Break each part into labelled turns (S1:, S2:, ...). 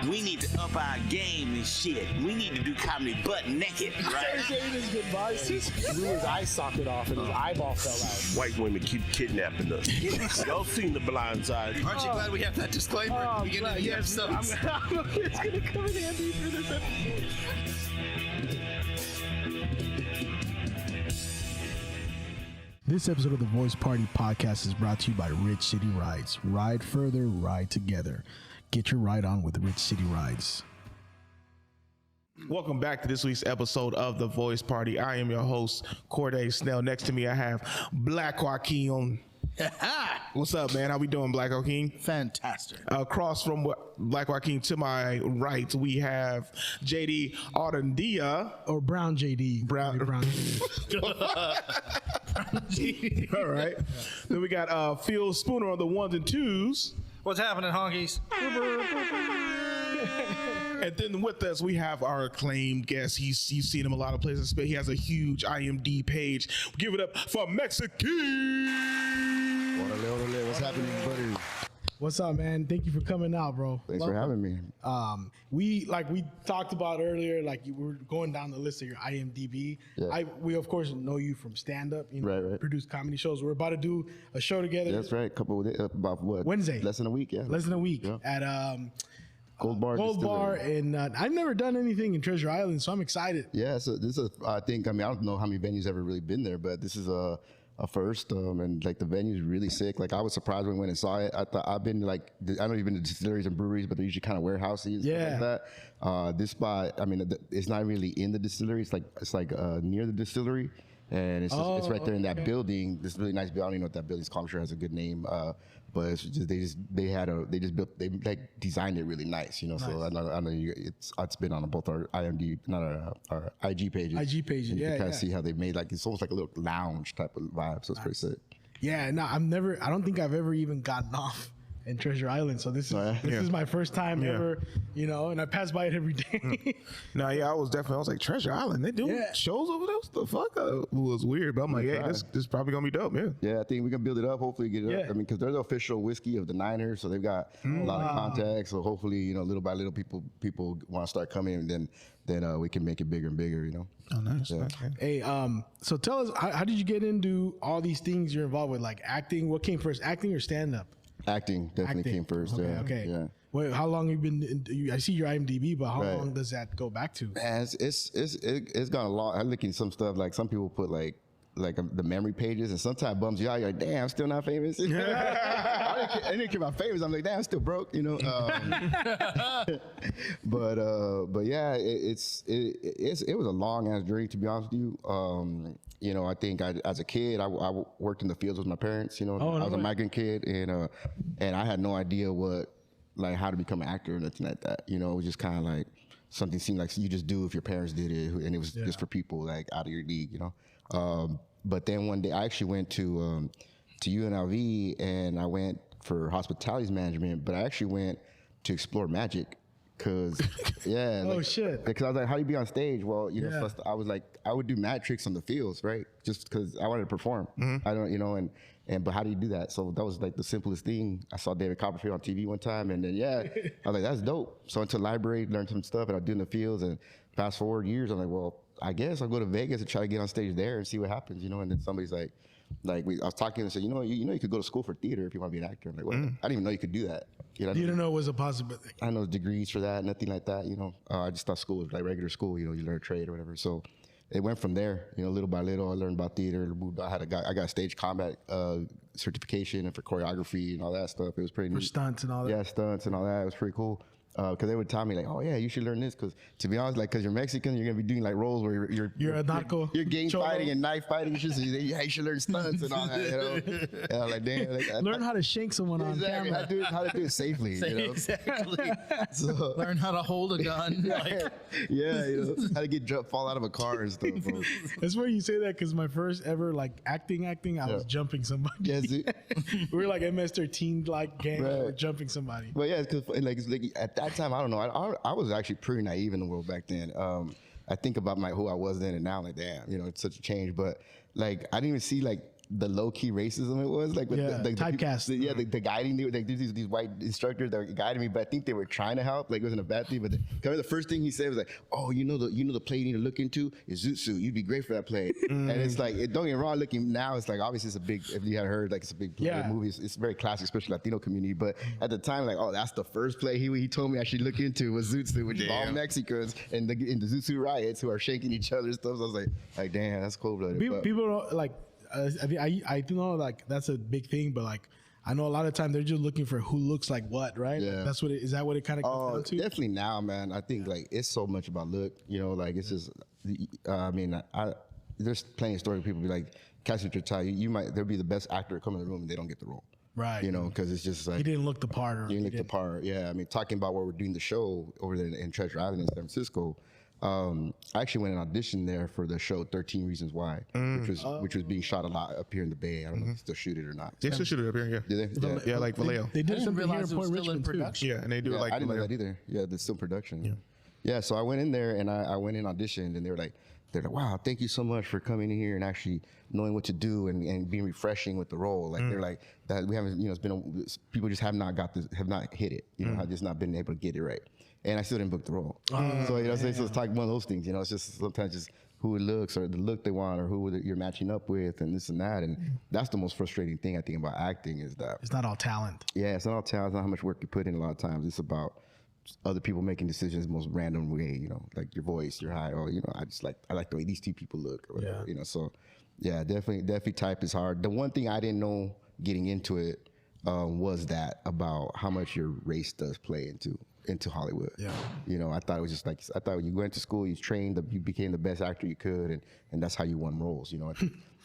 S1: We need to up our game and shit. We need to do comedy butt naked, right?
S2: His goodbye. He blew his eye socket off and his eyeball fell out.
S3: White women keep kidnapping us. Y'all seen The Blind Side?
S1: Aren't you glad we have that disclaimer at the beginning of the episode?
S2: It's going to come in handy for this episode. This episode of the Voice Party Podcast is brought to you by Rich City Rides. Ride further, ride together. Get your ride on with Rich City Rides.
S4: Welcome back to this week's episode of The Voice Party. I am your host, Corday Snell. Next to me, I have Black Joaquin. What's up, man? How we doing, Black Joaquin?
S2: Fantastic.
S4: Across from Black Joaquin to my right, we have JD Ardendia.
S2: Or Brown JD.
S4: Brown
S2: JD.
S4: All right. Then we got Phil Spooner on the ones and twos.
S5: What's happening, honkies?
S4: And then with us, we have our acclaimed guest. You've seen him a lot of places, but he has a huge IMDb page. Give it up for Mex E King.
S6: What's happening, buddy?
S2: What's up, man? Thank you for coming out, bro.
S6: Thanks for having me.
S2: We talked about earlier, you were going down the list of your IMDb.
S6: Yeah.
S2: We of course know you from stand up,
S6: Right.
S2: produce comedy shows. We're about to do a show together.
S6: That's right. About what?
S2: Wednesday.
S6: Less than a week, yeah.
S2: Less than a week
S6: Yeah.
S2: at
S6: Gold Bar.
S2: Gold Bar,
S6: Distillery.
S2: and I've never done anything in Treasure Island, so I'm excited.
S6: Yeah, so this is, I don't know how many venues ever really been there, but this is a first, and the venue's really sick. I was surprised when we went and saw it. I thought I know you've been to distilleries and breweries, but they're usually kind of warehouses and stuff like that. This spot, it's not really in the distillery. It's near the distillery, and it's right there in that building. This really nice building. I don't even know what that building's called. I'm sure it has a good name. But it's just they designed it really nice, Nice. So I know it's been on both our IMDb, not our IG pages.
S2: IG pages,
S6: and you can kind
S2: yeah.
S6: of see how they made it's almost like a little lounge type of vibe. So it's pretty sick.
S2: Yeah, no, I don't think I've ever even gotten off in Treasure Island, so this is my first time ever, and I pass by it every day.
S4: No, yeah, I was like, Treasure Island, they doing shows over there? What the fuck? It was weird, but I'm like, hey, this is probably gonna be dope,
S6: Yeah, I think we can build it up, hopefully get it up. Because they're the official whiskey of the Niners, so they've got a lot of contacts, so hopefully, little by little people want to start coming, and then we can make it bigger and bigger,
S4: Oh, nice.
S6: Yeah.
S2: Hey, so tell us, how did you get into all these things you're involved with, like acting? What came first, acting or stand-up?
S6: Acting definitely came first.
S2: Okay.
S6: Yeah.
S2: Wait, how long have you been? I see your IMDb, but how long does that go back to?
S6: Man, it's gone a long. I'm looking at some stuff some people put the memory pages, and sometimes bums you out. You're like, damn, I'm still not famous. I didn't care about famous. I'm like, damn, I'm still broke. But yeah, it was a long ass journey, to be honest with you. I think as a kid, I worked in the fields with my parents. I was a migrant kid, and I had no idea how to become an actor or nothing like that. It was just kind of like something seemed like you just do if your parents did it, and it was just for people out of your league. But then one day I actually went to UNLV, and I went for hospitalities management, but I actually went to explore magic. Cause
S2: shit.
S6: Because I was like, how do you be on stage? Well, so I was like, I would do mad tricks on the fields, right? Just because I wanted to perform. I don't, but how do you do that? So that was the simplest thing. I saw David Copperfield on TV one time, and then I was like, that's dope. So I went to the library, learned some stuff, and I do in the fields. And fast forward years, I'm like, well, I guess I'll go to Vegas and try to get on stage there and see what happens, And then somebody's like I was talking and said, you could go to school for theater if you want to be an actor. I'm like, well, I didn't even know you could do that.
S2: You didn't know it was a possibility.
S6: I know degrees for that, nothing like that. I just thought school was like regular school. You learn a trade or whatever. So it went from there. Little by little, I learned about theater. I got stage combat certification and for choreography and all that stuff. It was pretty neat.
S2: For stunts and all that.
S6: Yeah, stunts and all that. It was pretty cool. Because they would tell me oh yeah, you should learn this. Because to be honest, because you're Mexican, you're gonna be doing roles where you're
S2: a narco.
S6: You're game fighting and knife fighting and shit. So you should learn stunts and all that. And I'm like, damn.
S2: Learn how to shank someone on camera.
S6: How to do it safely.
S5: Exactly.
S6: So,
S5: learn how to hold a gun.
S6: How to fall out of a car and stuff. Bro.
S2: That's where you say that, because my first ever acting, I was jumping somebody.
S6: Yes,
S2: we were MS-13 gang.
S6: Right.
S2: We were jumping somebody.
S6: But yeah, because at that time, I don't know. I was actually pretty naive in the world back then. I think about who I was then and now. Like, damn, it's such a change. But I didn't even see the low key racism it was, like with the
S2: typecast.
S6: The guiding, like these white instructors that were guiding me, but I think they were trying to help. Like it wasn't a bad thing, but the first thing he said was like, "Oh, you know the play you need to look into is Zoot Suit. You'd be great for that play." And it's like, don't get me wrong, looking now, it's like obviously it's a big. If you had heard, like it's a big movie. It's very classic, especially Latino community. But at the time, like, oh, that's the first play he told me I should look into was Zoot Suit, which is all Mexicans and the Zoot Suit riots who are shaking each other's stuff. So I was like, damn, that's cool.
S2: People don't like. I mean, I do know like that's a big thing, but like I know a lot of time they're just looking for who looks like what, right?
S6: Yeah.
S2: That's what is that what it kind of comes down to?
S6: Definitely now, man. I think like it's so much about look, you know, like it's just. I mean, there's plenty of stories. People be like, catch your tie. You might they'll be the best actor come in the room and they don't get the role.
S2: Right.
S6: You know, because it's just like
S2: he didn't look the part. Or
S6: he didn't look the part. Yeah. I mean, talking about where we're doing the show over there in Treasure Island in San Francisco. I actually went and auditioned there for the show 13 Reasons Why, which was being shot a lot up here in the Bay. I don't know if they still shoot it or not.
S4: They still shoot it up here, yeah.
S6: Did they?
S4: Yeah, like Vallejo.
S2: They
S5: I
S2: did
S5: didn't
S2: something here
S5: realize
S2: in
S5: it was
S2: Point
S5: still in
S2: Richmond too.
S5: production.
S4: Yeah, and they do it like
S6: I didn't know
S4: Vallejo.
S6: that either. Yeah, it's still production. Yeah, so I went in there and I went and auditioned and they're like, wow, thank you so much for coming in here and actually knowing what to do and being refreshing with the role. Like they're like that we haven't, you know, it's been people just have not hit it. You know, have just not been able to get it right. And I still didn't book the role. So you know, so it's like one of those things. You know, it's just sometimes just who it looks or the look they want or who you're matching up with and this and that. And that's the most frustrating thing I think about acting is that
S2: It's not all talent.
S6: yeah, it's not all talent. It's not how much work you put in. A lot of times, it's about other people making decisions the most random way. You know, like your voice, your height. Or you know, I like the way these two people look or whatever.
S2: Yeah.
S6: You know, so yeah, definitely type is hard. The one thing I didn't know getting into it was that about how much your race does play into Hollywood.
S2: Yeah.
S6: You know, I thought it was just like when you went to school, you trained, you became the best actor you could, and that's how you won roles. You know,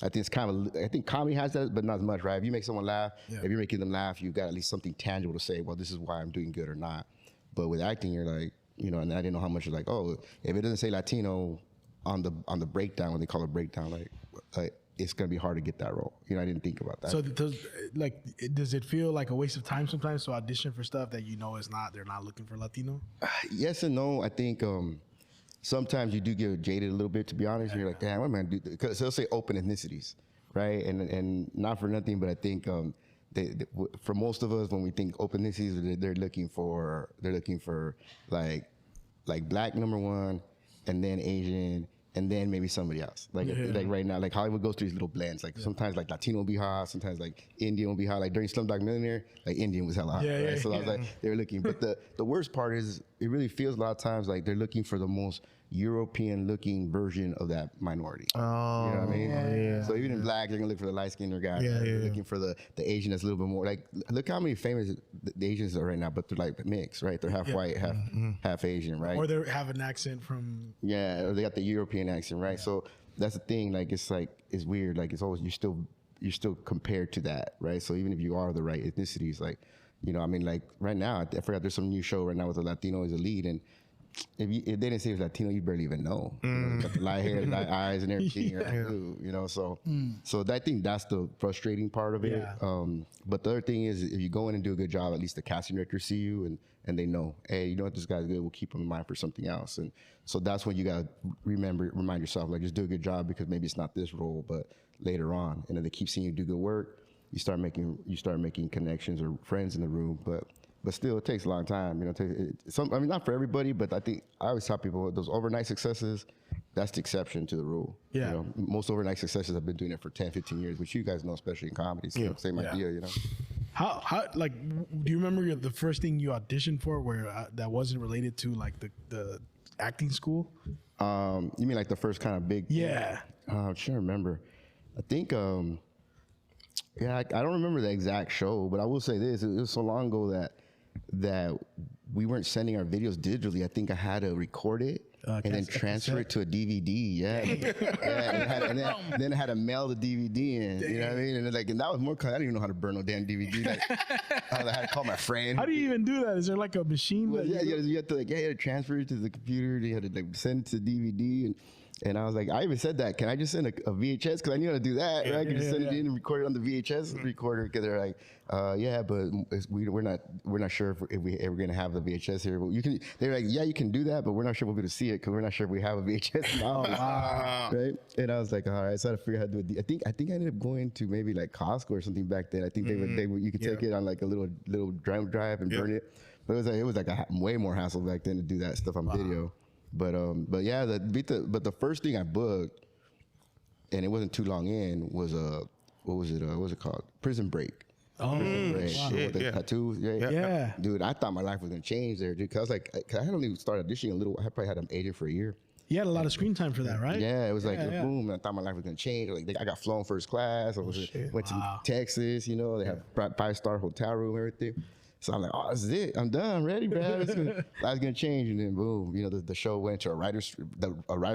S6: I think it's I think comedy has that, but not as much, right? If you make someone laugh, if you're making them laugh, you got at least something tangible to say. Well, this is why I'm doing good or not. But with acting, you're like, you know, and I didn't know how much. Like, oh, if it doesn't say Latino on the breakdown, when they call it breakdown, like it's gonna be hard to get that role. You know, I didn't think about that.
S2: So does it feel like a waste of time sometimes to audition for stuff that you know they're not looking for Latino?
S6: Yes and no. I think sometimes you do get jaded a little bit, to be honest. You're like, damn, what am I gonna do? Because they'll say open ethnicities, right? And not for nothing, but I think for most of us, when we think open ethnicities, they're looking for like black number one, and then Asian. And then maybe somebody else. Like right now, like Hollywood goes through these little blends. Like sometimes like Latino will be hot, sometimes like Indian will be hot. Like during Slumdog Millionaire, like Indian was hella hot. Right? So I was like, they were looking. But the worst part is it really feels a lot of times like they're looking for the most European looking version of that minority. You know what I mean? So even in black, they're gonna look for the light skinned guy. They're looking for the Asian that's a little bit more like, look how many famous the Asians are right now, but they're like mixed, right? They're half white, half Asian, right?
S2: Or they have an accent from
S6: or they got the European accent, right? So that's the thing. Like it's weird. Like it's always you're still compared to that, right? So even if you are the right ethnicities, like, you know, I mean, like right now, I forgot there's some new show right now with a Latino as a lead, and if they didn't say it was Latino, you barely even know. You know, got the light hair, light eyes, and everything. You're like, ooh, you know, so I think that's the frustrating part of it. But the other thing is, if you go in and do a good job, at least the casting directors see you and they know, hey, you know what, this guy's good. We'll keep him in mind for something else. And so that's when you gotta remind yourself, like, just do a good job because maybe it's not this role, but later on. And then they keep seeing you do good work. You start making connections or friends in the room, but still, it takes a long time. You know, I mean, not for everybody, but I think I always tell people those overnight successes, that's the exception to the rule.
S2: Yeah.
S6: You know, most overnight successes have been doing it for 10, 15 years, which you guys know, especially in comedy. So same idea, you know.
S2: How like, do you remember the first thing you auditioned for where that wasn't related to like the acting school?
S6: You mean like the first kind of big?
S2: Yeah.
S6: I'm trying to remember. I think. I don't remember the exact show, but I will say this: it was so long ago that we weren't sending our videos digitally. I think I had to record it and then transfer it to a DVD. Yeah, and then I had to mail the DVD in. You know what I mean? And that was more. I didn't even know how to burn no damn DVD. Like, I had to call my friend.
S2: How do you even do that? Is there like a machine?
S6: Well, you had to transfer it to the computer. You had to send it to DVD, And I was like, I even said that. Can I just send a VHS? Because I knew how to do that, right? I could just send it in and record it on the VHS recorder. Because they're like, yeah, but we're not sure if we ever gonna have the VHS here. But you can. They're like, yeah, you can do that, but we're not sure we'll be able to see it because we're not sure if we have a VHS now. Right? And I was like, all right, so I had to figure out how to do it. I think I ended up going to maybe like Costco or something back then. I think you could take it on like a little drive and burn it. But it was like a way more hassle back then to do that stuff on video. But yeah, the first thing I booked, and it wasn't too long in, was what was it called? Prison Break.
S2: Oh,
S4: shit,
S6: The tattoos.
S2: Yeah.
S6: Dude, I thought my life was gonna change there, dude. Cause I hadn't even started auditioning a little. I probably had an agent for a year.
S2: You had a lot of screen time for that, right?
S6: Yeah, it was like boom. And I thought my life was gonna change. Like I got flown first class. I went to Texas. You know, they have 5-star hotel room, everything. So I'm like, oh, this is it. I'm done. I'm ready, bro. Life's gonna change, and then boom. You know, the show went to a writer's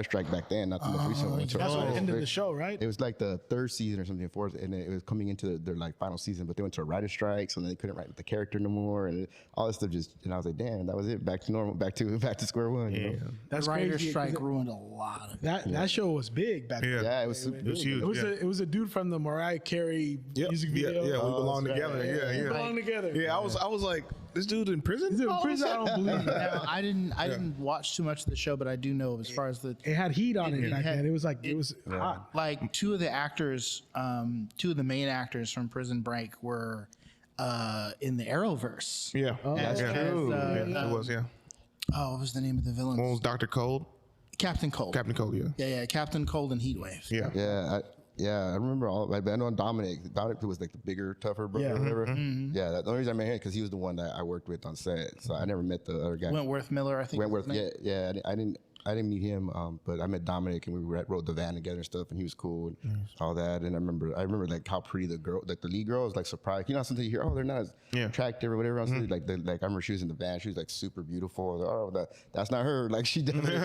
S6: strike back then, not the most recent one.
S2: That's what ended the show, right?
S6: It was like the third season or something, fourth, and it was coming into their like final season. But they went to a writer's strike, so then they couldn't write with the character no more, and all this stuff and I was like, damn, that was it. Back to normal. Back to square one. You know?
S2: That's
S7: Writer's
S2: crazy.
S7: strike ruined a lot of
S2: That show was big back then.
S6: Yeah, it was
S4: huge.
S2: It was a dude from the Mariah Carey music video.
S4: Yeah, we belong together.
S2: We
S4: Yeah.
S2: belong together.
S4: Yeah, I was like, this dude in prison?
S2: He's in prison. I don't believe it.
S7: Now, I didn't watch too much of the show, but I do know as far as the
S2: It had heat on it back then. It was like it was hot.
S7: like two of the main actors from Prison Break were in the Arrowverse.
S4: Yeah.
S6: That's true.
S4: It was, yeah.
S7: Oh, what was the name of the villain?
S4: One was Dr. Cold.
S7: Captain Cold.
S4: Captain Cold, yeah.
S7: Yeah, Captain Cold and Heatwave.
S4: Yeah.
S6: I remember all. I know Dominic. Dominic was like the bigger, tougher brother. Or whatever. Yeah, the only reason I met him because he was the one that I worked with on set. So I never met the other guy.
S7: Wentworth Miller, I think.
S6: Wentworth, yeah. I didn't meet him, but I met Dominic and we rode the van together and stuff, and he was cool and all that. And I remember like how pretty the girl, like the lead girl, was like surprised. You know, sometimes you hear, oh, they're not as attractive or whatever. Like I remember she was in the van, she was like super beautiful. I was like, oh, that's not her. Like she definitely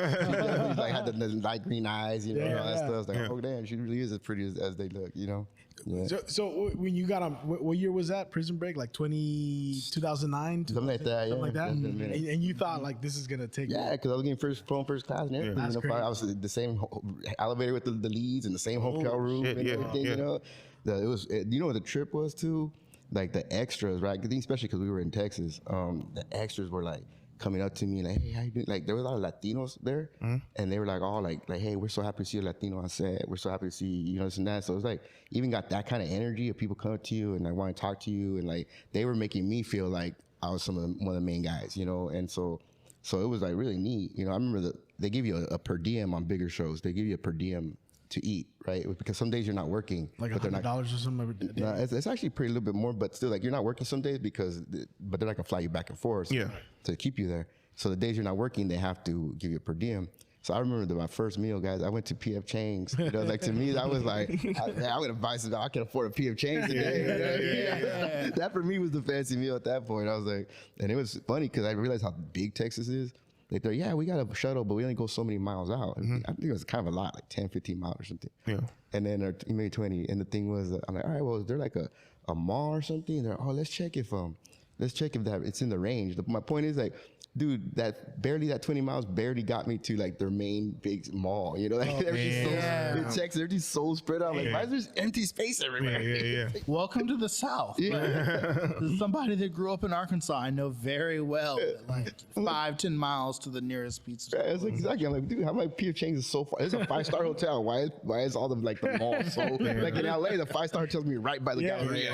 S6: like had the light green eyes, you know, all that stuff. I was like, oh damn, she really is as pretty as they look, you know. Yeah.
S2: So when you got on, what year was that? Prison Break, like 2009,
S6: something like that.
S2: Something like that.
S6: Yeah.
S2: And you thought like this is gonna take.
S6: Yeah, because I was getting first class and everything.
S2: That's
S6: you know,
S2: crazy.
S6: I was in the same elevator with the leads and the same hotel room and everything. You know, you know what the trip was too, like the extras, right? Especially because we were in Texas. The extras were like coming up to me like, hey, how you doing? Like there was a lot of Latinos there, and they were like all like, hey, we're so happy to see a Latino on set. We're so happy to see you know this and that. So it was like even got that kind of energy of people coming up to you and like want to talk to you, and like they were making me feel like I was one of the main guys, you know. And so it was like really neat, you know. I remember they give you a per diem on bigger shows. They give you a per diem to eat, right? Because some days you're not working,
S2: like $100 or something.
S6: No, it's actually pretty a little bit more, but still, like you're not working some days but they're not gonna fly you back and forth, to keep you there. So the days you're not working, they have to give you a per diem. So I remember that my first meal, guys, I went to P.F. Chang's. You know, like to me, that was like, I would advise I can afford a P.F. Chang's today. That for me was the fancy meal at that point. I was like, and it was funny because I realized how big Texas is. Like they're, yeah, we got a shuttle, but we only go so many miles out. I think it was kind of a lot, like 10, 15 miles or something. Yeah. And then maybe 20. And the thing was, I'm like, all right, well, is there like a mall or something? And they're, oh, let's check if that it's in the range. My point is like, dude, that 20 miles barely got me to like their main big mall. You know, like they're just so spread out. Like, why is there empty space everywhere?
S7: Welcome to the South. Like, somebody that grew up in Arkansas, I know very well. That, like 5-10 miles to the nearest pizza store.
S6: It's like, exactly. I'm like, dude, how my P.F. Chang's is so far? It's a 5-star hotel. Why is all the mall so like in LA, the 5-star hotel's me right by the gallery.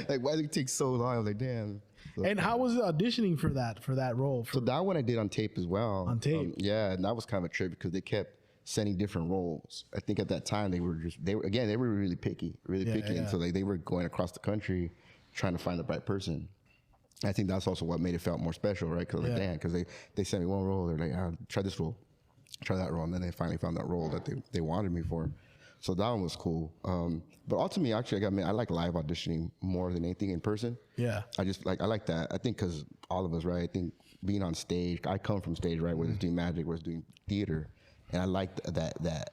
S6: Like, why does it take so long? I was like, damn. So,
S2: and how was it auditioning for that role?
S6: So that one I did on tape as well.
S2: On tape?
S6: Yeah, and that was kind of a trip because they kept sending different roles. I think at that time they were really picky. And so like they were going across the country trying to find the right person. I think that's also what made it felt more special, right? Because like, damn, because they sent me one role, they're like, try this role, try that role, and then they finally found that role that they wanted me for. So that one was cool. But ultimately, actually, I like live auditioning more than anything in person. Yeah. I like that. I think because all of us, right? I think being on stage, I come from stage, right? Whether it's doing magic, whether it's doing theater. And I like that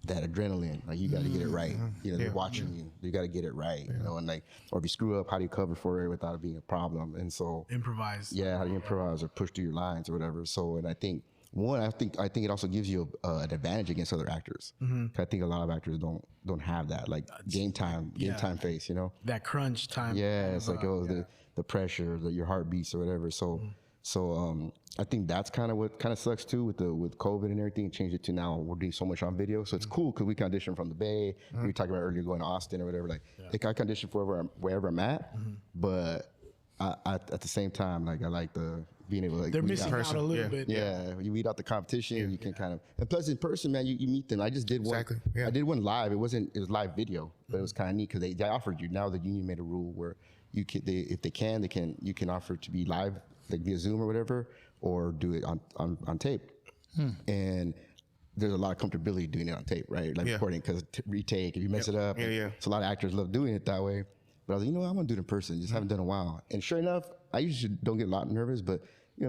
S6: adrenaline. Like, you got to get it right. You know, they're watching you. You got to get it right. You know, and like, or if you screw up, how do you cover for it without it being a problem? And so.
S2: Improvise.
S6: Yeah, how do you improvise or push through your lines or whatever. So, and I think one, I think it also gives you an advantage against other actors. I think a lot of actors don't have that, like game time face, you know.
S2: That crunch time.
S6: Yeah, it's like the pressure, your heartbeats or whatever. So I think that's kind of what kind of sucks too with COVID and everything. Changed it to now we're doing so much on video, so it's cool because we can audition from the Bay. We were talking about earlier going to Austin or whatever. Like I can audition for wherever I'm at, but at the same time, like I like the being able to like
S2: They're missing out a little bit.
S6: Yeah, you weed out the competition. You can kind of, and plus in person, man, you meet them. I just did one.
S4: Exactly, yeah.
S6: I did one live. It was live video, but it was kind of neat because they offered you. Now the union made a rule where you can, you can offer to be live, like via Zoom or whatever, or do it on tape. And there's a lot of comfortability doing it on tape, right? Like recording, because retake if you mess it up. So a lot of actors love doing it that way. But I was like, you know what, I'm gonna do it in person. Just haven't done it in a while. And sure enough, I usually don't get a lot nervous, but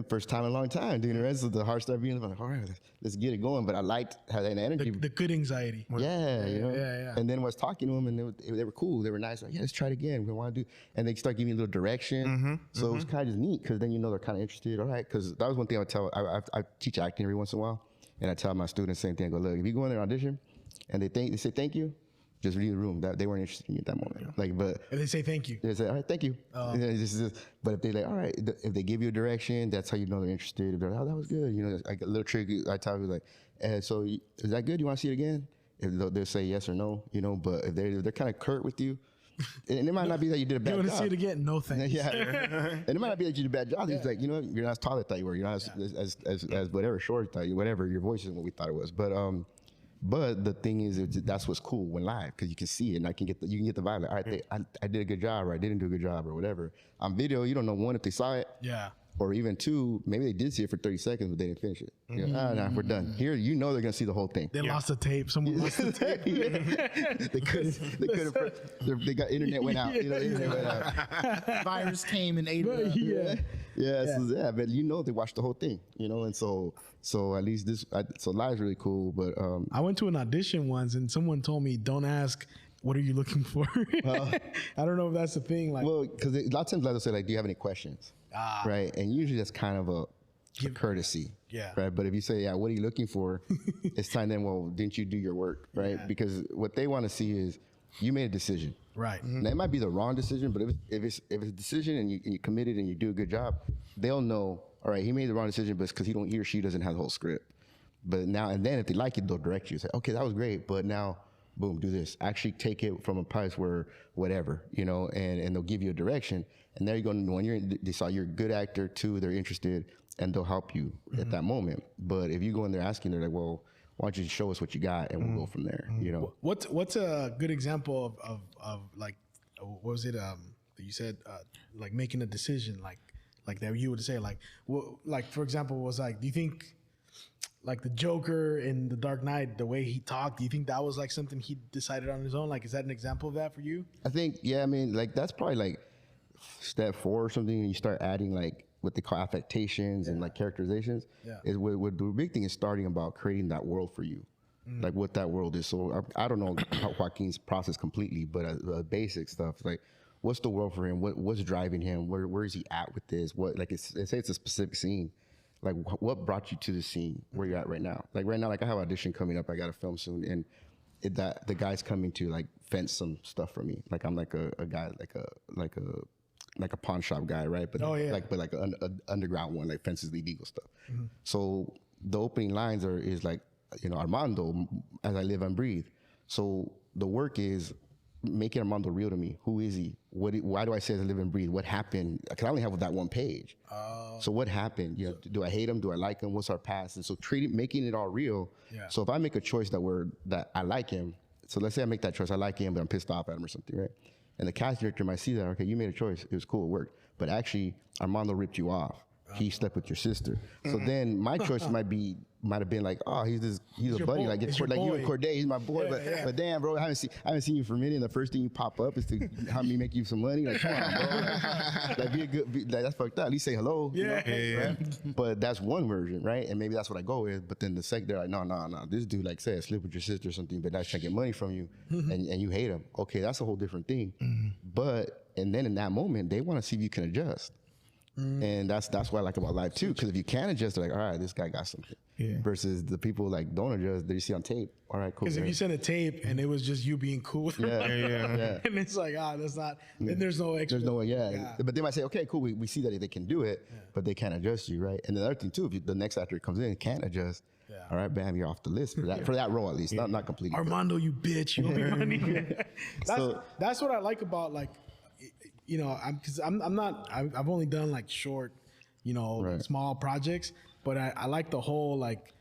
S6: first time in a long time doing the rest of the heart started beating. I'm like, all right, let's get it going. But I liked how that energy.
S2: The good anxiety.
S6: Yeah. And then I was talking to them, and they were cool. They were nice. Like, yeah, let's try it again. We want to do. And they start giving me a little direction. So it was kind of just neat because then they're kind of interested. All right, because that was one thing I would tell. I teach acting every once in a while, and I tell my students the same thing. I go, look, if you go in there and audition, and they say thank you, just leave the room. That they weren't interested in me at that moment. Like, but
S2: And they say thank you.
S6: they say, all right, thank you. But if they like, all right, if they give you a direction, that's how you know they're interested. If they're like, oh, that was good. Like a little trick I tell you, like, so is that good? You want to see it again? If they'll say yes or no, But if they're kind of curt with you, and it might not be that you did a bad
S2: You
S6: job.
S2: want to see it again? No thanks.
S6: Yeah, and it might not be that you did a bad job. It's like, you're not as tall as I thought you were. You're not as whatever short I thought you. Whatever, your voice isn't what we thought it was. But the thing is, that's what's cool when live, because you can see it and you can get the vibe. Like, all right, I did a good job, or I didn't do a good job, or whatever. On video, you don't know, one, if they saw it, or even two, maybe they did see it for 30 seconds, but they didn't finish it. Nah, we're done. Here, they're gonna see the whole thing.
S2: They lost the tape. Someone lost the tape.
S6: They couldn't. They got internet went out. The internet went out.
S7: Virus came and ate it up.
S6: But they watched the whole thing. And so at least so live's really cool. But
S2: I went to an audition once, and someone told me, "Don't ask, what are you looking for?" I don't know if that's the thing. Like,
S6: well, because a lot of times they'll say, like, do you have any questions? Right, and usually that's kind of a courtesy.
S2: Yeah.
S6: Right, but if you say, yeah, what are you looking for? It's time then. Well, didn't you do your work? Right, because what they want to see is you made a decision.
S2: Right.
S6: Now, it might be the wrong decision, but if it's a decision and you committed and you do a good job, they'll know. All right, he made the wrong decision, but it's because he or she doesn't have the whole script. But now and then, if they like it, they'll direct you. Say, okay, that was great, but now, boom, do this. Actually, take it from a place where whatever, and they'll give you a direction. And there you go. When they saw you're a good actor too, they're interested, and they'll help you at that moment. But if you go in there asking, they're like, well, why don't you show us what you got, and we'll go from there.
S2: What's a good example of like, what was it that you said, like making a decision, like that you would say, like, for example, was like, do you think like the Joker in The Dark Knight, the way he talked, do you think that was like something he decided on his own? Like, is that an example of that for you?
S6: I think, yeah, I mean, like that's probably like step 4 or something, and you start adding like what they call affectations and like characterizations. Is what the big thing is starting about creating that world for you, like what that world is. So I don't know how Joaquin's process completely, but basic stuff like, what's the world for him? What's driving him? Where is he at with this? What, like, say it's a specific scene. Like, what brought you to the scene where you're at right now? Like right now, like I have an audition coming up. I got to film soon, and the guy's coming to like fence some stuff for me. Like I'm like a guy, like a pawn shop guy, right? But like an underground one, like fences the illegal stuff. So the opening lines is like, Armando, as I live and breathe. So the work is making Armando real to me. Who is he? Why do I say as I live and breathe? What happened? Because I only have that one page. So what happened? Do I hate him? Do I like him? What's our past? And so making it all real. Yeah. So if I make a choice that I like him, so let's say I make that choice, I like him, but I'm pissed off at him or something, right? And the cast director might see that, okay, you made a choice, it was cool, it worked. But actually, Armando ripped you off. He slept with your sister. So then my choice might have been like, oh, he's a buddy, like you and Corday, he's my boy. But damn, bro, I haven't seen you for a minute. And the first thing you pop up is to help me make you some money. Like, come on, bro. Like, that's fucked up. At least say hello. Right? But that's one version, right? And maybe that's what I go with. But then the second, they're like, no. This dude, like, say I sleep with your sister or something, but that's trying to get money from you, and you hate him. Okay, that's a whole different thing. And then in that moment, they want to see if you can adjust. And that's what I like about live too. Because if you can adjust, they're like, all right, this guy got something.
S4: Yeah.
S6: Versus the people like don't adjust, they see on tape. All right, cool.
S2: Because if you send a tape and it was just you being cool, with them,
S6: yeah.
S2: and it's like, that's not. Then there's no extra.
S6: There's no way, But they might say, okay, cool, we see that they can do it, but they can't adjust you, right? And the other thing too, if the next actor comes in and can't adjust, all right, bam, you're off the list for that role at least, not completely.
S2: Armando, you bitch, you owe me money. That's what I like about like, I've only done like short, small projects, but I like the whole like,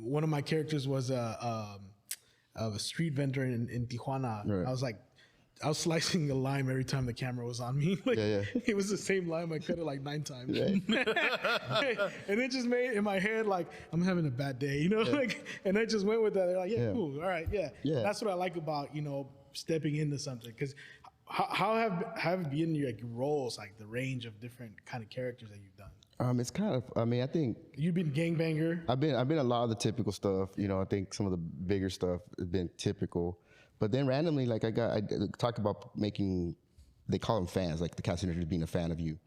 S2: one of my characters was a street vendor in Tijuana.
S6: Right.
S2: I was slicing a lime every time the camera was on me. It was the same lime. I cut it like 9 times. Right. And it just made in my head like I'm having a bad day, and I just went with that. They're like, cool, all right, yeah. That's what I like about stepping into something. Because how have been your roles, like the range of different kind of characters that you've done?
S6: It's kind of. I mean, I think
S2: you've been gangbanger.
S6: I've been a lot of the typical stuff. I think some of the bigger stuff has been typical. But then randomly, like I talked about making, they call them fans, like the casting director being a fan of you.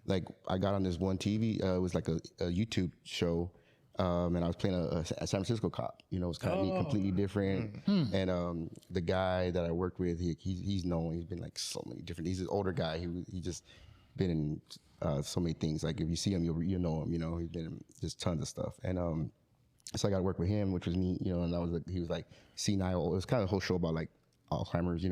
S6: Like I got on this one TV, it was like a YouTube show, and I was playing a San Francisco cop. It was kind of neat, completely different. And the guy that I worked with, he's known. He's been like so many different. He's an older guy. He just been in so many things. Like if you see him, you know him. He's been in just tons of stuff. And so I got to work with him, which was neat. And he was like senile. It was kind of a whole show about like Alzheimer's,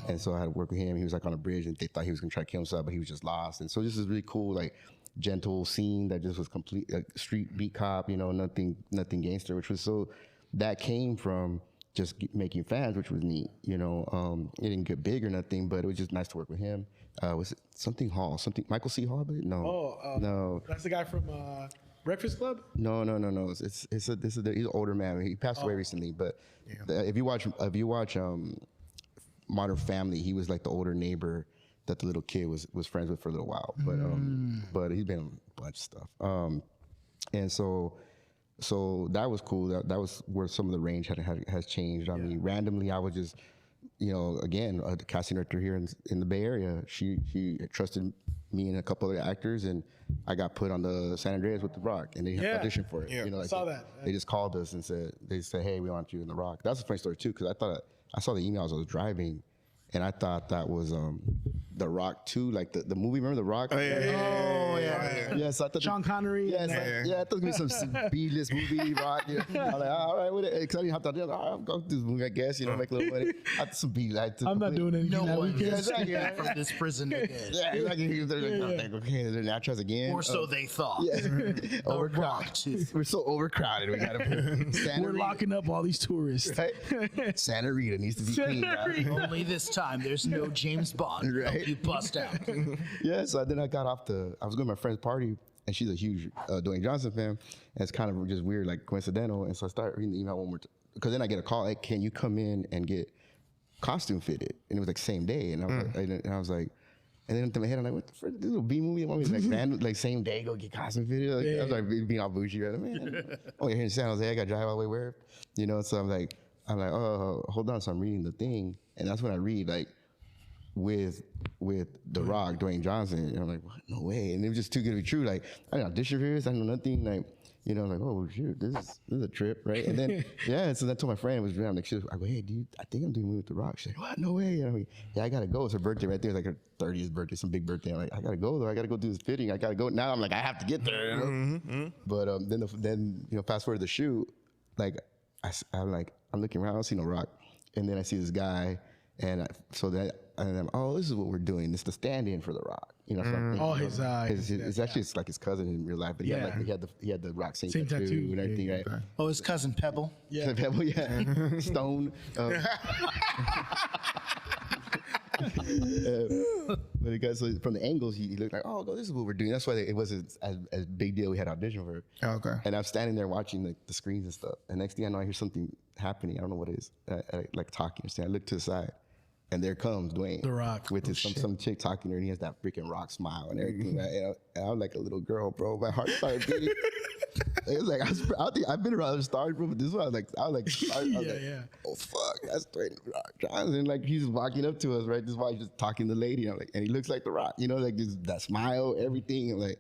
S6: and so I had to work with him. He was like on a bridge, and they thought he was gonna try to kill himself, but he was just lost. And so this is really cool, like gentle scene that just was complete, like street beat cop, nothing gangster, which was so. That came from just making fans, which was neat. It didn't get big or nothing, but it was just nice to work with him. Was it something Hall? Something Michael C. Hall? No. No.
S2: That's the guy from Breakfast Club?
S6: No. He's an older man. He passed away recently, but if you watch Modern Family, he was like the older neighbor that the little kid was friends with for a little while. But he's been in a bunch of stuff. And so that was cool. That was where some of the range has changed. I mean, randomly I was just, again, a casting director here in the Bay Area. She trusted me and a couple other actors, and I got put on the San Andreas with The Rock, and they auditioned for it.
S2: I saw that.
S6: They just called us and said, hey, we want you in The Rock. That's a funny story too, because I saw the emails I was driving, and I thought that was The Rock 2, like the movie. Remember The Rock?
S4: Oh yeah.
S6: Yeah, so I thought
S2: Sean Connery.
S6: I thought it was gonna be some B-list movie, Rock. I was like, all right with it. Because I didn't have to. I'll go do this movie, I guess. Make a little money. I thought some B.
S2: I'm not doing anything.
S7: No one
S2: weekend.
S7: gets back from this prison again.
S6: Yeah, exactly. Okay, then I try again.
S7: Or so they thought.
S6: Yeah.
S7: Overcrowded.
S6: We're so overcrowded. We gotta put
S2: We're locking up all these tourists.
S6: Right? Santa Rita needs to be cleaned.
S7: Only this time there's no James Bond.
S6: Right.
S7: You bust out.
S6: Yeah, so then I got off I was going to my friend's party, and she's a huge Dwayne Johnson fan, and it's kind of just weird, like coincidental. And so I started reading the email one more time, because then I get a call, like, can you come in and get costume fitted? And it was like same day, and I was like, and then in my head I'm like, what the frick, this little B movie? Want me to like random, like same day go get costume fitted? Like, I was like being all bougie, right? Man, oh, you're here in San Jose, I got to drive all the way where, So I'm like, oh, hold on. So I'm reading the thing, and that's when I read like, with The Rock, Dwayne Johnson, and I'm like, what? No way. And it was just too good to be true. Like, I didn't audition for this, I know nothing. Like, like, oh shoot, this is a trip, right? And then so I told my friend, it was around, like, I go, hey dude, I think I'm doing a movie with The Rock. She's like, what? No way. And I'm like, yeah, I gotta go. It's her birthday right there. It's like her 30th birthday, some big birthday. I'm like, I gotta go though. I gotta go do this fitting. I gotta go. Now I'm like, I have to get there. But then fast forward to the shoot, like I'm looking around, I don't see no Rock, and then I see this guy, and I'm, this is what we're doing. It's the stand-in for The Rock. It's actually it's like his cousin in real life, but he had the Rock same tattoo and everything, right?
S7: Oh, his cousin Pebble.
S6: Yeah, Pebble. Yeah, Stone. But it got, so from the angles, he looked like, this is what we're doing. That's why it wasn't as big deal. We had audition for it.
S4: Okay. And
S6: I'm standing there watching the screens and stuff. And next thing I know, I hear something happening. I don't know what it is. Like talking. I look to the side, And there comes Dwayne,
S2: The Rock.
S6: with his some chick talking to her, and he has that freaking Rock smile and everything. And I was like a little girl, bro. My heart started beating. It was like I think I've been around the stars, bro, but this one I was like, oh fuck, that's Dwayne The Rock Johnson. Like he's walking up to us, right? This is why he's just talking to the lady. I'm like, and he looks like The Rock, you know, like that smile, everything. I'm like,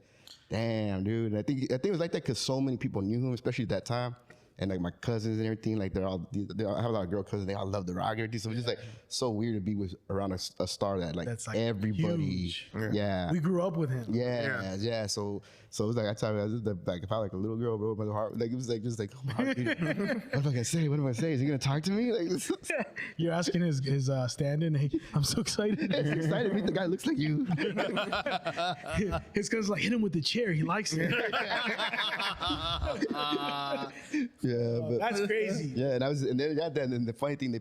S6: damn, dude. And I think it was like that because so many people knew him, especially at that time. And like my cousins and everything, like I have a lot of girl cousins. They all love The Rock and everything. So it's just like so weird to be around a star that like, everybody.
S2: Huge.
S6: Yeah.
S2: We grew up with him.
S6: Yeah. So it was like I tell you, I was like if I like a little girl, bro, my heart, like it was like just like, oh my heart, what am I gonna say? What am I saying? Is he gonna talk to me? Like this.
S2: You're asking his stand-in. Hey, I'm so excited.
S6: I'm excited. The guy looks like you.
S2: His cousin's like, hit him with the chair. He likes it.
S6: Yeah, but
S2: That's crazy.
S6: yeah, and then the funny thing,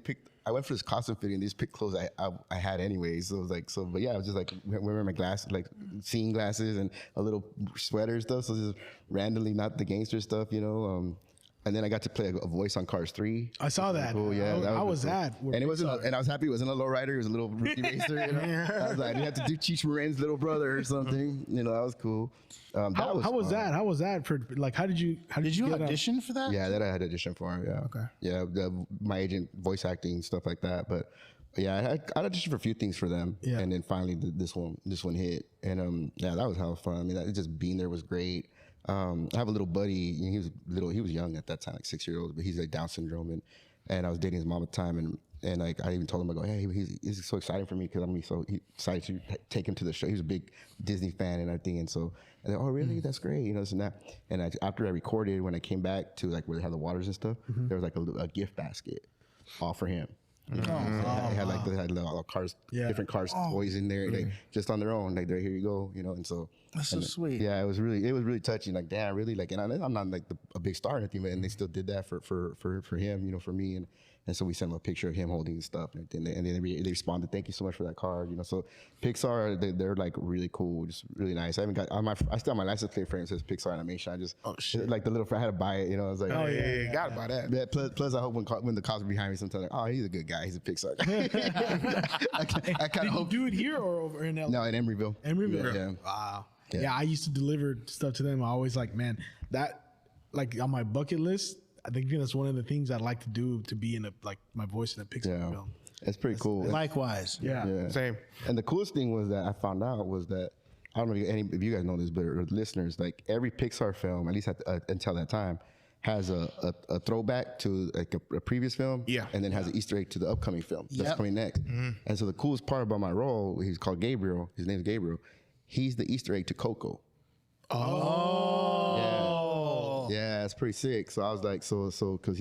S6: I went for this costume fitting. They just picked clothes I had anyways. So it was like, but yeah, I was just like wearing my glasses, like seeing glasses and a little sweater and stuff. So just randomly, not the gangster stuff, you know. And then I got to play a voice on Cars 3.
S2: I saw that.
S6: Cool, yeah.
S2: I was
S6: cool.
S2: at.
S6: And it wasn't. And I was happy it wasn't a lowrider. It was a little rookie racer. You know? I was like, I didn't have to do Cheech Marin's little brother or something. You know, that was cool.
S2: How was that? How was that for like? How did you get
S7: audition for that?
S6: Yeah, that I had audition for. Yeah.
S7: Okay.
S6: Yeah, my agent, voice acting, stuff like that. But yeah, I auditioned for a few things for them. Yeah. And then finally this one hit. And yeah, that was hella fun. I mean, just being there was great. I have a little buddy. He was young at that time, like 6 years old, but he's like Down syndrome, and I was dating his mom at the time, and like I even told him, I go, hey, he's so excited for me because I'm so excited to take him to the show. He was a big Disney fan and everything, and so I said, oh really, that's great, you know, this and that. And after I recorded, when I came back to like where they had the waters and stuff, there was like a gift basket all for him. You know, they had little cars, different cars, toys in there, like, just on their own. Like, here you go, you know. And so
S7: that's so sweet.
S6: Yeah, it was really touching. Like, damn, really, like, and I'm not like a big star or anything, but and they still did that for him, you know, for me, and so we sent him a picture of him holding the stuff, and then they responded, thank you so much for that card, you know. So Pixar, they're like really cool, just really nice. I still have my license plate frame that says Pixar Animation. I just like the little, I had to buy it, you know. I was like,
S4: yeah, gotta buy that.
S6: Yeah, plus I hope when the cops are behind me, sometimes like, oh, he's a good guy, he's a Pixar guy. I kind of hope.
S2: Do it here or over in LA?
S6: No, in Emeryville.
S2: Yeah. Wow. Yeah, I used to deliver stuff to them. I always like, man, that like on my bucket list. I think that's one of the things I'd like to do, to be in my voice in a Pixar film.
S6: It's pretty cool.
S7: Likewise.
S2: Yeah.
S4: Same.
S6: And the coolest thing was that I found out was that, I don't know if you guys know this, but listeners, like every Pixar film, at least until that time, has a throwback to like a previous film, and then has an Easter egg to the upcoming film that's coming next. And so the coolest part about my role, he's called Gabriel. His name's Gabriel. He's the Easter egg to Coco. Oh. Yeah, it's pretty sick. So I was like, so because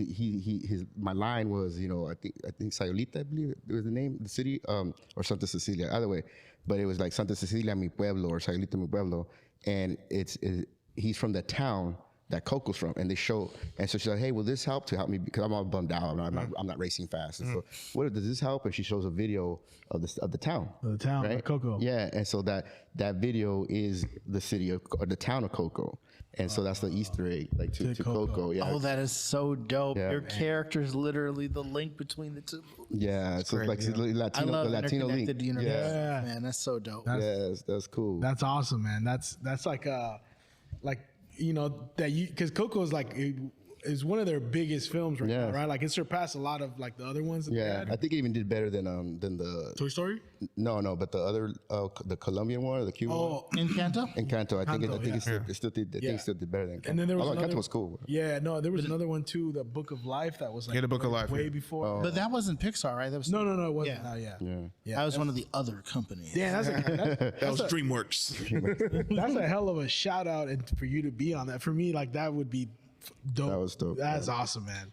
S6: my line was, you know, I think Sayulita, I believe it was the name, the city, or Santa Cecilia, either way, but it was like Santa Cecilia mi pueblo or Sayulita mi pueblo, and he's from the town that Coco's from, and so she's like, hey, will this help to help me, because I'm all bummed out, I'm not racing fast, and so does this help? And she shows a video of the town, right?
S2: Coco.
S6: Yeah, and so that video is the city or the town of Coco, and so that's the Easter egg, like to Coco. Yeah.
S7: Oh, that is so dope.
S6: Yeah.
S7: Your character is literally the link between the two.
S6: Yeah, so it's like
S7: I love
S6: the Latino link.
S7: interconnected universe.
S2: Yeah.
S7: Man, that's so dope.
S6: That's cool.
S2: That's awesome, man. That's like you know, that you, because Coco is like is one of their biggest films right now, right? Like it surpassed a lot of like the other ones that they had.
S6: I think it even did better than the
S2: Toy Story.
S6: No, but the other the Colombian one or the Cuban one.
S7: Encanto.
S6: Encanto. I think it still did better than Encanto.
S2: And then there was
S6: Encanto was cool.
S2: Yeah, no, there was another one too, the Book of Life, that was like
S4: the Book of Life,
S2: way before.
S7: But that wasn't Pixar, right? That was
S2: No, it wasn't.
S7: That was one of the other companies.
S2: Yeah,
S4: That was DreamWorks.
S2: That's a hell of a shout out, and for you to be on that, for me, like that would be dope.
S6: That was dope.
S2: That's awesome, man.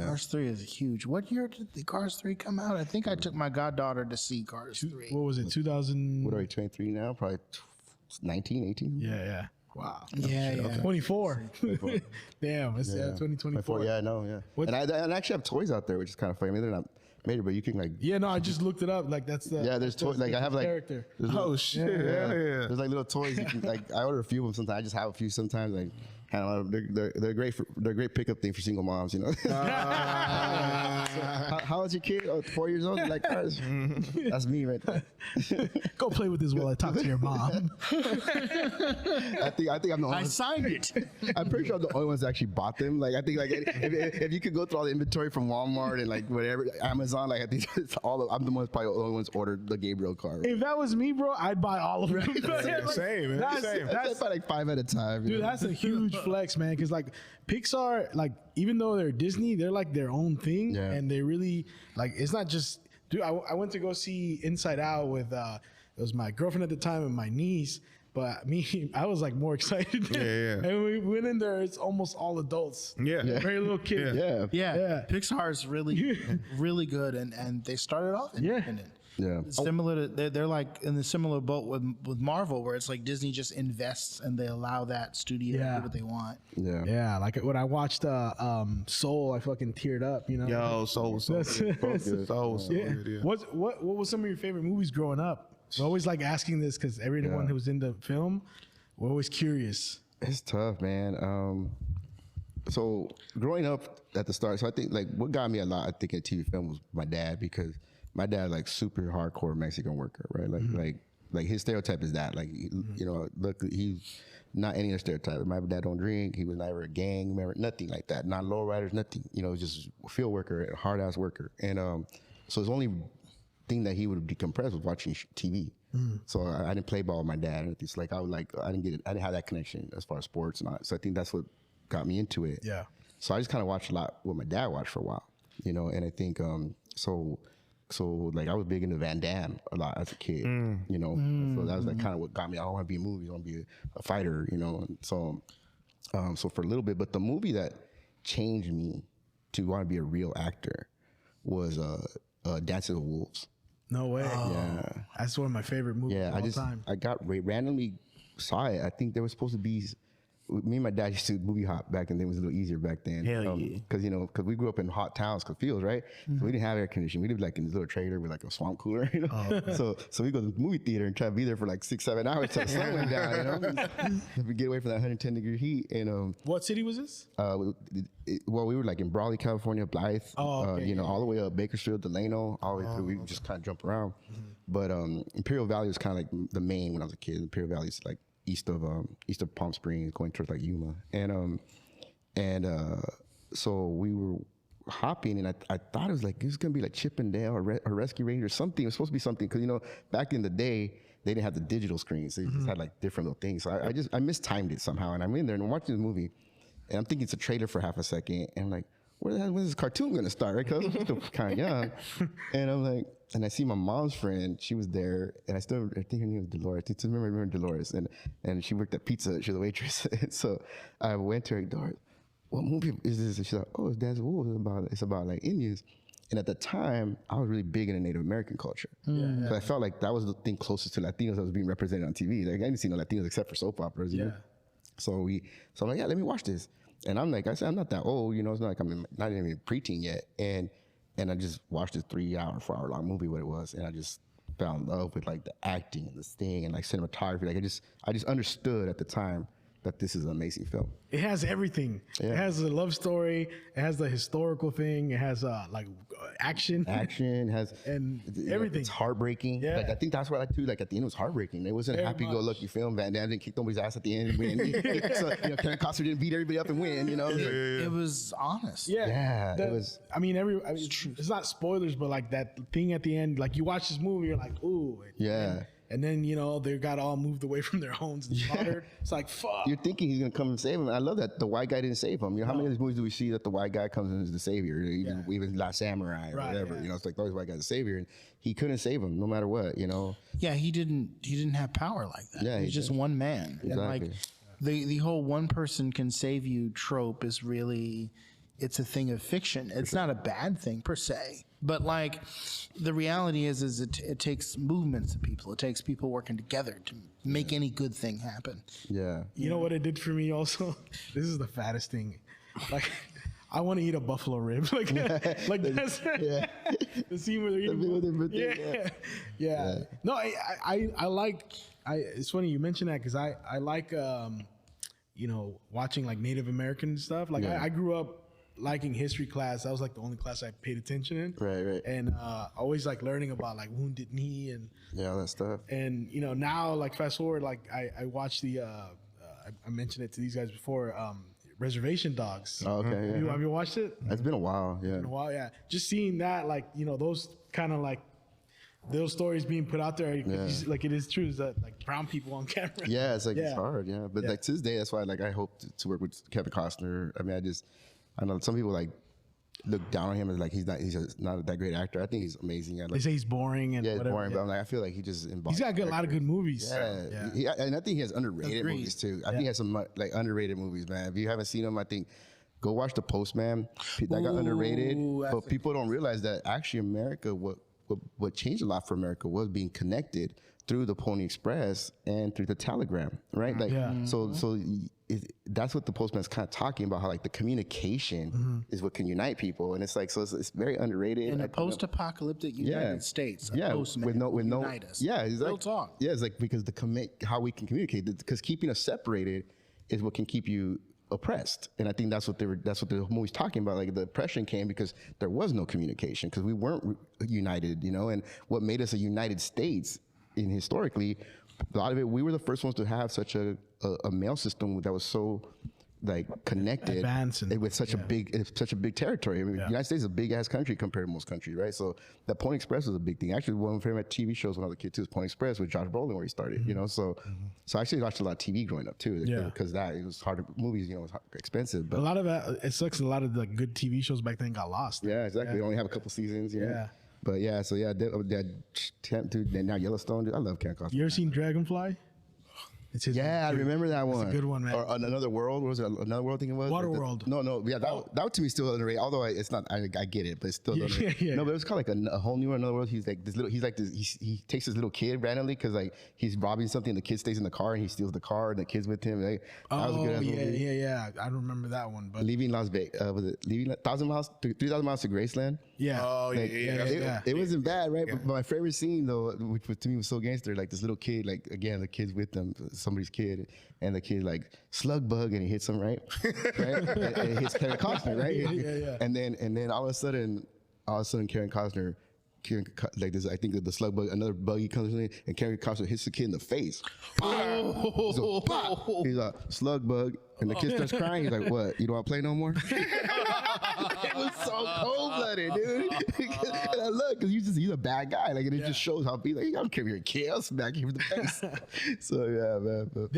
S7: Cars 3 is huge. What year did the Cars 3 come out? I think I took my goddaughter to see Cars 3.
S2: What was it, 2000?
S6: What are we, 23 now? Probably 19, 18?
S2: Yeah. Wow.
S7: Yeah.
S2: 24. Damn, it's 2024.
S6: Yeah, I know, yeah. And I actually have toys out there, which is kind of funny. I mean, they're not made, but you can like...
S2: Yeah, no, I just looked it up. Like, that's the...
S6: Yeah, there's toys. Like, I have like...
S2: Character.
S4: Oh, shit. Yeah.
S6: There's like little toys. You can, like, I order a few of them sometimes. I just have a few sometimes. Like, They're great. They're a great pickup thing for single moms. You know. How old is your kid? Oh, 4 years old. Like that's me right there.
S2: Go play with this while I talk to your mom.
S6: I think I'm the only
S7: I
S6: one.
S7: signed it.
S6: I'm pretty sure I'm the only ones that actually bought them. Like I think like if you could go through all the inventory from Walmart and like whatever Amazon, like I think it's all. I'm the one probably the only ones ordered the Gabriel car.
S2: If that was me, bro, I'd buy all of them.
S4: Same, man. Same.
S6: That's about like 5 at a time.
S2: Dude, that's a huge flex, man. Because like Pixar, like even though they're Disney, they're like their own thing,
S6: Yeah.
S2: and they really like. It's not just. Dude, I went to go see Inside Out with it was my girlfriend at the time and my niece. But me, I was like more excited.
S4: Yeah.
S2: And we went in there. It's almost all adults.
S4: Yeah.
S2: Very little kids.
S6: Yeah.
S7: Yeah, Pixar's really, really good, and they started off independent.
S6: Yeah.
S7: Similar to they're like in the similar boat with Marvel, where it's like Disney just invests and they allow that studio to
S2: Yeah.
S7: do what they want.
S6: Yeah.
S2: Yeah, like when I watched Soul, I fucking teared up. You know.
S4: Yo, so good. So
S2: Yeah.
S4: good. Yeah.
S2: What was some of your favorite movies growing up? I always like asking this because everyone who's into film, we're always curious.
S6: It's tough, man. So growing up at the start, so I think like what got me a lot, I think, at TV film was my dad, because my dad like super hardcore Mexican worker, right? Like his stereotype is that, like you know, look, he's not any other stereotype. My dad don't drink. He was never a gang member, nothing like that. Not lowriders, nothing. You know, just a field worker, a hard ass worker, and so his only thing that he would decompress was watching TV. So I didn't play ball with my dad. It's like I didn't have that connection as far as sports and all. So I think that's what got me into it.
S2: Yeah.
S6: So I just kind of watched a lot what my dad watched for a while, you know. And I think so like I was big into Van Damme a lot as a kid, you know. So that was like kind of what got me. I want to be in movies. I want to be a fighter, you know. And so for a little bit, but the movie that changed me to want to be a real actor was Dances with Wolves.
S2: No way.
S6: Yeah.
S2: That's one of my favorite movies
S6: Yeah,
S2: of all time.
S6: I randomly saw it. I think there was supposed to be. Me and my dad used to movie hop back, and it was a little easier back then.
S4: Hell yeah.
S6: Because we grew up in hot towns, fields, right? So we didn't have air conditioning. We lived like in this little trailer with like a swamp cooler, you know. So we go to the movie theater and try to be there for like 6-7 hours till the sun went down, you know. We get away from that 110-degree heat, and
S2: What city was this?
S6: well, we were like in Brawley, California, Blythe, you know, all the way up Bakersfield, Delano, all the way through. We just kind of jump around. But Imperial Valley was kind of like the main when I was a kid. Imperial Valley is like east of Palm Springs, going towards like Yuma, and so we were hopping, and I thought it was gonna be like Chippendale or Rescue Ranger or something. It was supposed to be something, because you know back in the day they didn't have the digital screens; they just had like different little things. So I mistimed it somehow, and I'm in there and I'm watching the movie, and I'm thinking it's a trailer for half a second, and I'm like, where the hell is this cartoon gonna start? Right? Because I'm still kind of young, and I'm like. And I see my mom's friend, she was there, and I think her name was Dolores. I remember Dolores, and she worked at Pizza. She was a waitress. So I went to her, Dolores, what movie is this? And she's like, oh, it's Dances with Wolves. It's about like Indians. And at the time, I was really big into Native American culture. So I felt like that was the thing closest to Latinos that was being represented on TV. Like I didn't see no Latinos except for soap operas, you know? So I'm like, yeah, let me watch this. And I'm like, I said, I'm not that old, you know, it's not like I'm not even preteen yet. And I just watched this 4-hour long movie, what it was, and I just fell in love with like the acting and the sting and like cinematography. Like I just understood at the time that this is an amazing film.
S2: It has everything.
S6: Yeah.
S2: It has the love story. It has the historical thing. It has like action.
S6: Action has
S2: And
S6: you know,
S2: everything.
S6: It's heartbreaking.
S2: Yeah.
S6: Like I think that's what I like too. Like at the end, it was heartbreaking. It wasn't a
S2: Very
S6: happy-go-lucky film. Van Damme didn't kick nobody's ass at the end and win. So, you know, Karen Costner didn't beat everybody up and win. You know,
S7: It was honest.
S2: Yeah.
S6: it was.
S2: I mean, it's not spoilers, but like that thing at the end, like you watch this movie, you're like, ooh.
S6: Yeah.
S2: And then, you know, they got all moved away from their homes and slaughtered. It's like, fuck.
S6: You're thinking he's gonna come and save him. I love that the white guy didn't save him. You know, how many of these movies do we see that the white guy comes in as the savior? Even Last Samurai or whatever.
S2: yeah.
S6: You know, it's like always white guy's the savior, and he couldn't save him no matter what. You know.
S7: Yeah, he didn't have power like that.
S6: Yeah,
S7: He's
S6: he
S7: just
S6: did.
S7: one man. And like
S6: Exactly.
S7: the whole one person can save you trope is really, it's a thing of fiction. It's not a bad thing per se. But like the reality is it takes movements of people. It takes people working together to make any good thing happen.
S6: Yeah.
S2: You know what it did for me also? This is the fattest thing. Like, I want to eat a buffalo rib. Like that's the scene where they're eating. Yeah. No, I like. It's funny you mentioned that because I like you know, watching like Native American stuff. Like I grew up liking history class. That was like the only class I paid attention in.
S6: Right.
S2: And always like learning about like Wounded Knee and
S6: all that stuff.
S2: And you know, now like fast forward, like I watched the I mentioned it to these guys before, Reservation Dogs.
S6: Oh, okay. Yeah.
S2: Have you watched it?
S6: It's been a while. Yeah.
S2: In a while, yeah. Just seeing that, like, you know, those kind of like those stories being put out there, like it is true, is that like brown people on camera.
S6: Yeah, it's like it's hard. Yeah, but like to this day, that's why like I hope to work with Kevin Costner. I mean, I know some people like look down on him as like he's not that great actor. I think he's amazing.
S2: They say he's boring and
S6: he's
S2: whatever.
S6: boring, but I'm like I feel like he just
S2: he's got a lot of good movies.
S6: Yeah. And I think he has underrated movies too. I think he has some like underrated movies, man. If you haven't seen them, I think go watch The Postman. That got underrated, but people don't realize that actually America, what changed a lot for America was being connected through the Pony Express and through the telegram, right? Like, so that's what The Postman is kind of talking about, how like the communication is what can unite people, and it's like so it's very underrated.
S7: In a post-apocalyptic United States, a postman
S6: with no
S7: unite us.
S6: Yeah, it's
S7: real
S6: like,
S7: talk.
S6: Yeah, it's like because how we can communicate, because keeping us separated is what can keep you oppressed. And I think that's what the movie's talking about. Like the oppression came because there was no communication, because we weren't united, you know. And what made us a United States, in historically, a lot of it, we were the first ones to have such a mail system that was so like connected,
S2: advanced, and
S6: with such a big territory. I mean, the United States is a big ass country compared to most countries, right? So that Pony Express was a big thing. Actually, one of my favorite TV shows when I was a kid too was Pony Express with Josh Brolin, where he started. You know, so I actually watched a lot of TV growing up too, because it was hard. Movies, you know, was expensive. But
S2: a lot of it sucks. A lot of the good TV shows back then got lost.
S6: Yeah, exactly. They only have a couple seasons. You know? But yeah, so yeah, dude, now Yellowstone. Dude, I love Ken Costner.
S2: You ever seen Dragonfly? It's his
S6: I remember that one.
S2: It's a good one, man.
S6: Or Another World. What was it? Another World, I think it was.
S2: Waterworld.
S6: No. Yeah, that to me is still underrated. Although it's not. I get it, but it's still underrated. No, but it was called like a whole new Another World. He's like this little. He's like this. He takes his little kid randomly because like he's robbing something. The kid stays in the car and he steals the car and the kid's with him. Like, that was a good movie.
S2: Yeah. I don't remember that one, but
S6: Leaving Las Vegas. Was it Leaving 3,000 miles to Graceland?
S2: Yeah.
S4: Oh yeah.
S6: It wasn't bad, right? But my favorite scene though, which was, to me was so gangster, like this little kid, like again the kid's with them, somebody's kid, and the kid like slug bug and he hits him right, and it hits Kevin Costner, right?
S2: Yeah.
S6: And then all of a sudden Kevin Costner. Like this, I think the slug bug, another buggy comes in, and Kevin Costner hits the kid in the face. He's a slug bug, and the kid starts crying. He's like, "What? You don't want to play no more?" It was so cold blooded, dude. And I love because he's a bad guy. Like, and it just shows how he's like, "I don't care if you're a kid, I'll smack you in the face." So yeah, man. But.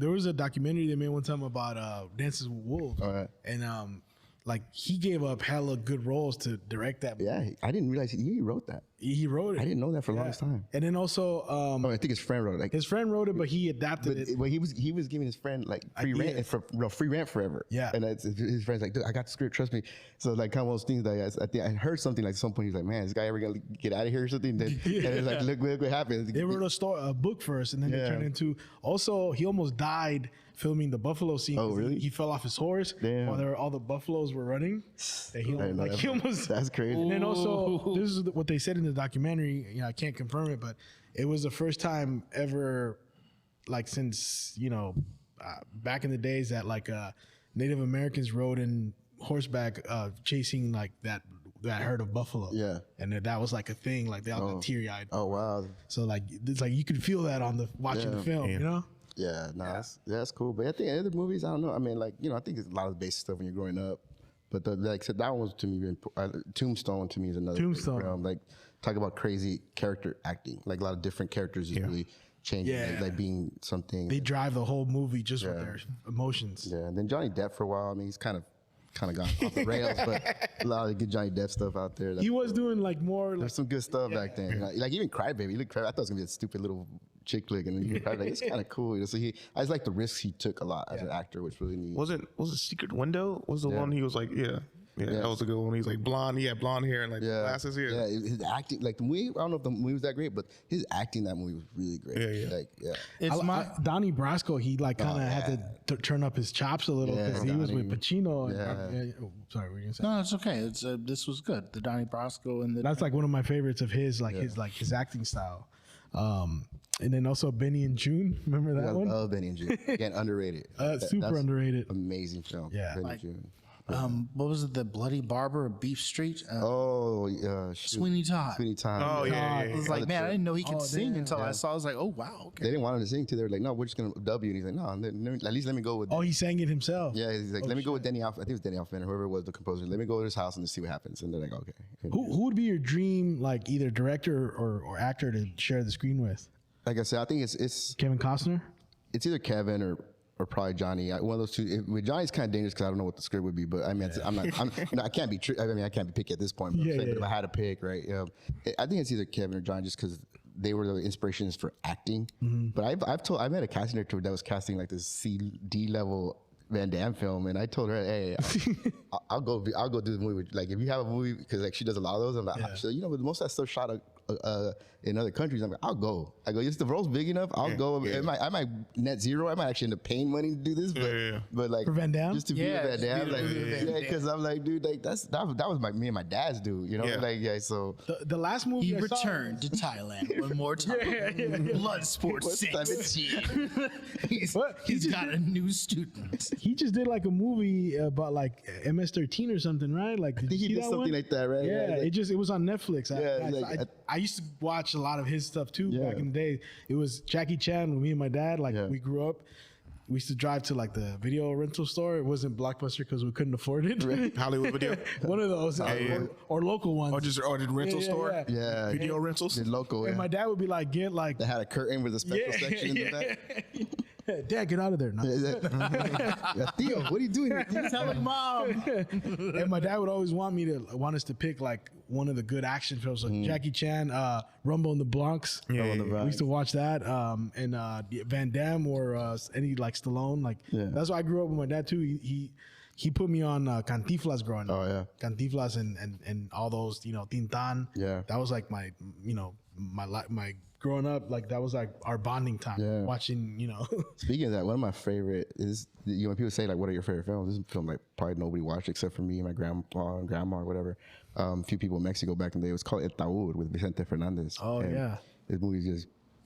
S2: There was a documentary they made one time about Dances with Wolves, and like he gave up hella good roles to direct that movie.
S6: Yeah, I didn't realize he wrote that.
S2: He wrote it.
S6: I didn't know that for the longest time.
S2: And then also,
S6: I think his friend wrote it. Like,
S2: his friend wrote it, but he adapted it.
S6: Well, he was giving his friend like free rent forever.
S2: Yeah.
S6: And his friend's like, "Dude, I got the script, trust me." So like kind of one of those things that I think I heard something like at some point he's like, "Man, is this guy ever gonna get out of here or something?" And, and it's like, look what happened.
S2: They wrote a book first, and then they turned into. Also, he almost died filming the buffalo scene.
S6: Oh, really?
S2: He fell off his horse while all the buffaloes were running. He almost.
S6: That's crazy.
S2: And then also, this is what they said in the documentary. You know, I can't confirm it, but it was the first time ever, like since back in the days that like Native Americans rode in horseback, chasing like that herd of buffalo.
S6: Yeah.
S2: And that was like a thing. Like they all got teary eyed.
S6: Oh wow.
S2: So like it's like you could feel that on the watching the film. You know.
S6: Yeah, that's cool. But I think other movies, I don't know. I mean, like, I think it's a lot of basic stuff when you're growing up. But like I said, that one was to me, Tombstone to me is another.
S2: Tombstone.
S6: Realm. Like, talk about crazy character acting. Like a lot of different characters is really changing.
S2: Yeah.
S6: Like being something.
S2: They drive the whole movie just with their emotions.
S6: Yeah, and then Johnny Depp for a while. I mean, he's kind of gone off the rails, but a lot of good Johnny Depp stuff out there.
S2: He was doing like more.
S6: There's some good stuff back then. Like even Crybaby. I thought it was gonna be a stupid little chick flick, and then you Crybaby. It's kind of cool. So I just like the risks he took a lot as an actor, which really neat.
S4: Was it Secret Window? Was the one he was like, that was a good one. He's like blonde. He had blonde hair and like glasses here.
S6: Yeah, his acting, like the movie. I don't know if the movie was that great, but his acting in that movie was really great. Like,
S2: Donnie Brasco. He like kind of had to turn up his chops a little because he was with Pacino. Sorry, what were you gonna say?
S7: No, it's okay. This was good. The Donnie Brasco and
S2: that's like one of my favorites of his, like his acting style. And then also Benny and June. Remember that
S6: I
S2: one?
S6: love Benny and June. Again, underrated.
S2: Super
S6: That's
S2: underrated.
S6: Amazing film.
S2: Yeah.
S6: Benny and June.
S7: What was it? The Bloody Barber of Beef Street?
S6: Shoot.
S7: Sweeney Todd.
S6: Sweeney Todd.
S4: Oh yeah,
S7: I
S4: yeah,
S7: was
S4: yeah.
S7: like, man, I didn't know he could
S2: Oh,
S7: sing
S2: damn.
S7: until I saw. I was like, oh wow, okay.
S6: They didn't want him to sing too. They were like, no, we're just gonna dub you. And he's like, no, at least let me go with.
S2: Oh, he sang it himself.
S6: Yeah, he's like, let me go with Denny Alf. I think it was Denny Alfman or whoever it was, the composer. Let me go to his house and just see what happens. And they're like, okay.
S2: Who would be your dream, like either director or actor to share the screen with?
S6: Like I said, I think it's
S2: Kevin Costner?
S6: it's either Kevin or probably Johnny. One of those two. With Johnny's kind of dangerous because I don't know what the script would be. But I mean, I can't be. I can't be picky at this point. But, but if I had to pick, right? I think it's either Kevin or Johnny, just because they were the inspirations for acting. But I met a casting director that was casting like this C-D level Van Damme film, and I told her, hey, I'll go do the movie. Like if you have a movie, because like she does a lot of those. I'm like, so, but most of that stuff shot in other countries. I'm like, I'll go. I go, if the role's big enough, I'll go. I might net zero. I might actually end up paying money to do this, but like
S2: for Van Damme,
S6: just to be a Van Damme, like because I'm like, dude, like that was me and my dad's dude, So
S2: the last movie
S7: He
S2: I saw-
S7: returned to Thailand one more time. Bloodsport 6. He's got a new student.
S2: He just did like a movie about like MS-13 or something, right? Like, did
S6: I think
S2: you
S6: he
S2: see
S6: did
S2: that
S6: something
S2: one?
S6: like that, right?
S2: Yeah,
S6: like,
S2: it was on Netflix. I used to watch a lot of his stuff too back in the day. It was Jackie Chan with me and my dad. Like we grew up. We used to drive to like the video rental store. It wasn't Blockbuster because we couldn't afford it.
S4: Hollywood Video.
S2: One of those, or local ones,
S4: or the rental store.
S6: Yeah,
S4: Video rentals.
S6: the local.
S2: And
S6: Yeah.
S2: my dad would be like, "Get like,
S6: They had a curtain with a special section in the back.
S2: Dad, get out of there!" No.
S6: Yeah, Theo, what are you doing here?
S7: Telling mom.
S2: And my dad would always want us to pick like one of the good action films, like Jackie Chan, Rumble in the Bronx.
S4: Yeah,
S2: We used to watch that, and Van Damme or any like Stallone. Like that's why I grew up with my dad too. He put me on Cantinflas growing up.
S6: Oh yeah,
S2: Cantinflas and all those Tintan.
S6: Yeah,
S2: that was like my my growing up, like that was like our bonding time. Watching
S6: Speaking of that, one of my favorite is when people say like, "What are your favorite films?" This is a film like probably nobody watched except for me and my grandpa and grandma or whatever. A few people in Mexico back in the day. It was called El Taúd with Vicente Fernandez.
S2: Oh
S6: and
S2: yeah,
S6: this movie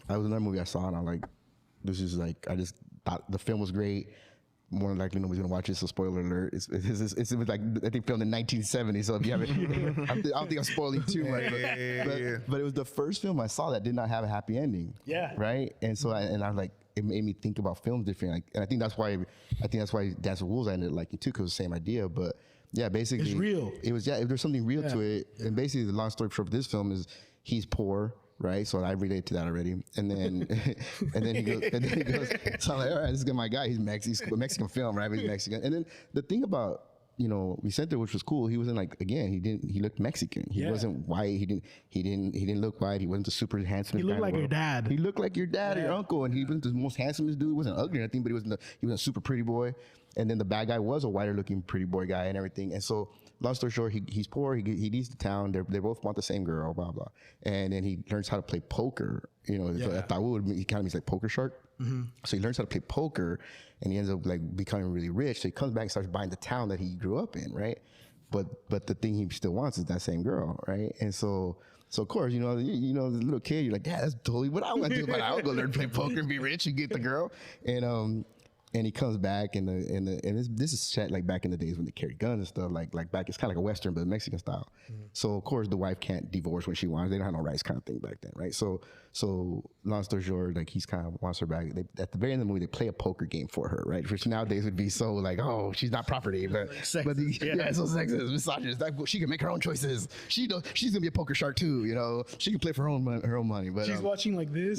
S6: that was another movie I saw and I'm like, this is like I just thought the film was great. More than likely nobody's gonna watch it, so spoiler alert. It was like I think filmed in 1970, so if you haven't, I don't think I'm spoiling too much. But it was the first film I saw that did not have a happy ending.
S2: Yeah.
S6: Right. And so I was like, it made me think about films differently. Like, and I think that's why Dance with Wolves I ended up liking too, because it was the same idea. But yeah, basically,
S2: it's real.
S6: It was there's something real to it. And basically, the long story short of this film is he's poor. Right, so I relate to that already, and then he goes. So I'm like, all right, this is my guy. He's Mexican, Mexican film, right? He's Mexican. And then the thing about Vicente, which was cool, he wasn't like he looked Mexican. He wasn't white. He didn't look white. He wasn't the super handsome.
S2: He looked like your dad.
S6: He looked like your dad or your uncle, and he wasn't the most handsomest dude. He wasn't ugly or anything, but he was a super pretty boy. And then the bad guy was a whiter looking pretty boy guy and everything. And so, long story short, he's poor. He leaves the town. They both want the same girl. Blah blah. And then he learns how to play poker. Taúd, he kind of means like poker shark. So he learns how to play poker, and he ends up like becoming really rich. So he comes back and starts buying the town that he grew up in, right? But the thing he still wants is that same girl, right? And so of course, the little kid, you're like, yeah, that's totally what I want to do. But I would go learn to play poker and be rich and get the girl. And he comes back and this is set like back in the days when they carried guns and stuff like back. It's kind of like a Western, but Mexican style. So of course the wife can't divorce when she wants. They don't have no rights kind of thing back then, right? So long story short, like he's kind of wants her back. At the very end of the movie, they play a poker game for her, right? Which nowadays would be so like, oh, she's not property, but it's so sexist, misogynist. Like, she can make her own choices. She's gonna be a poker shark too. She can play for her own money. But
S2: she's watching like this.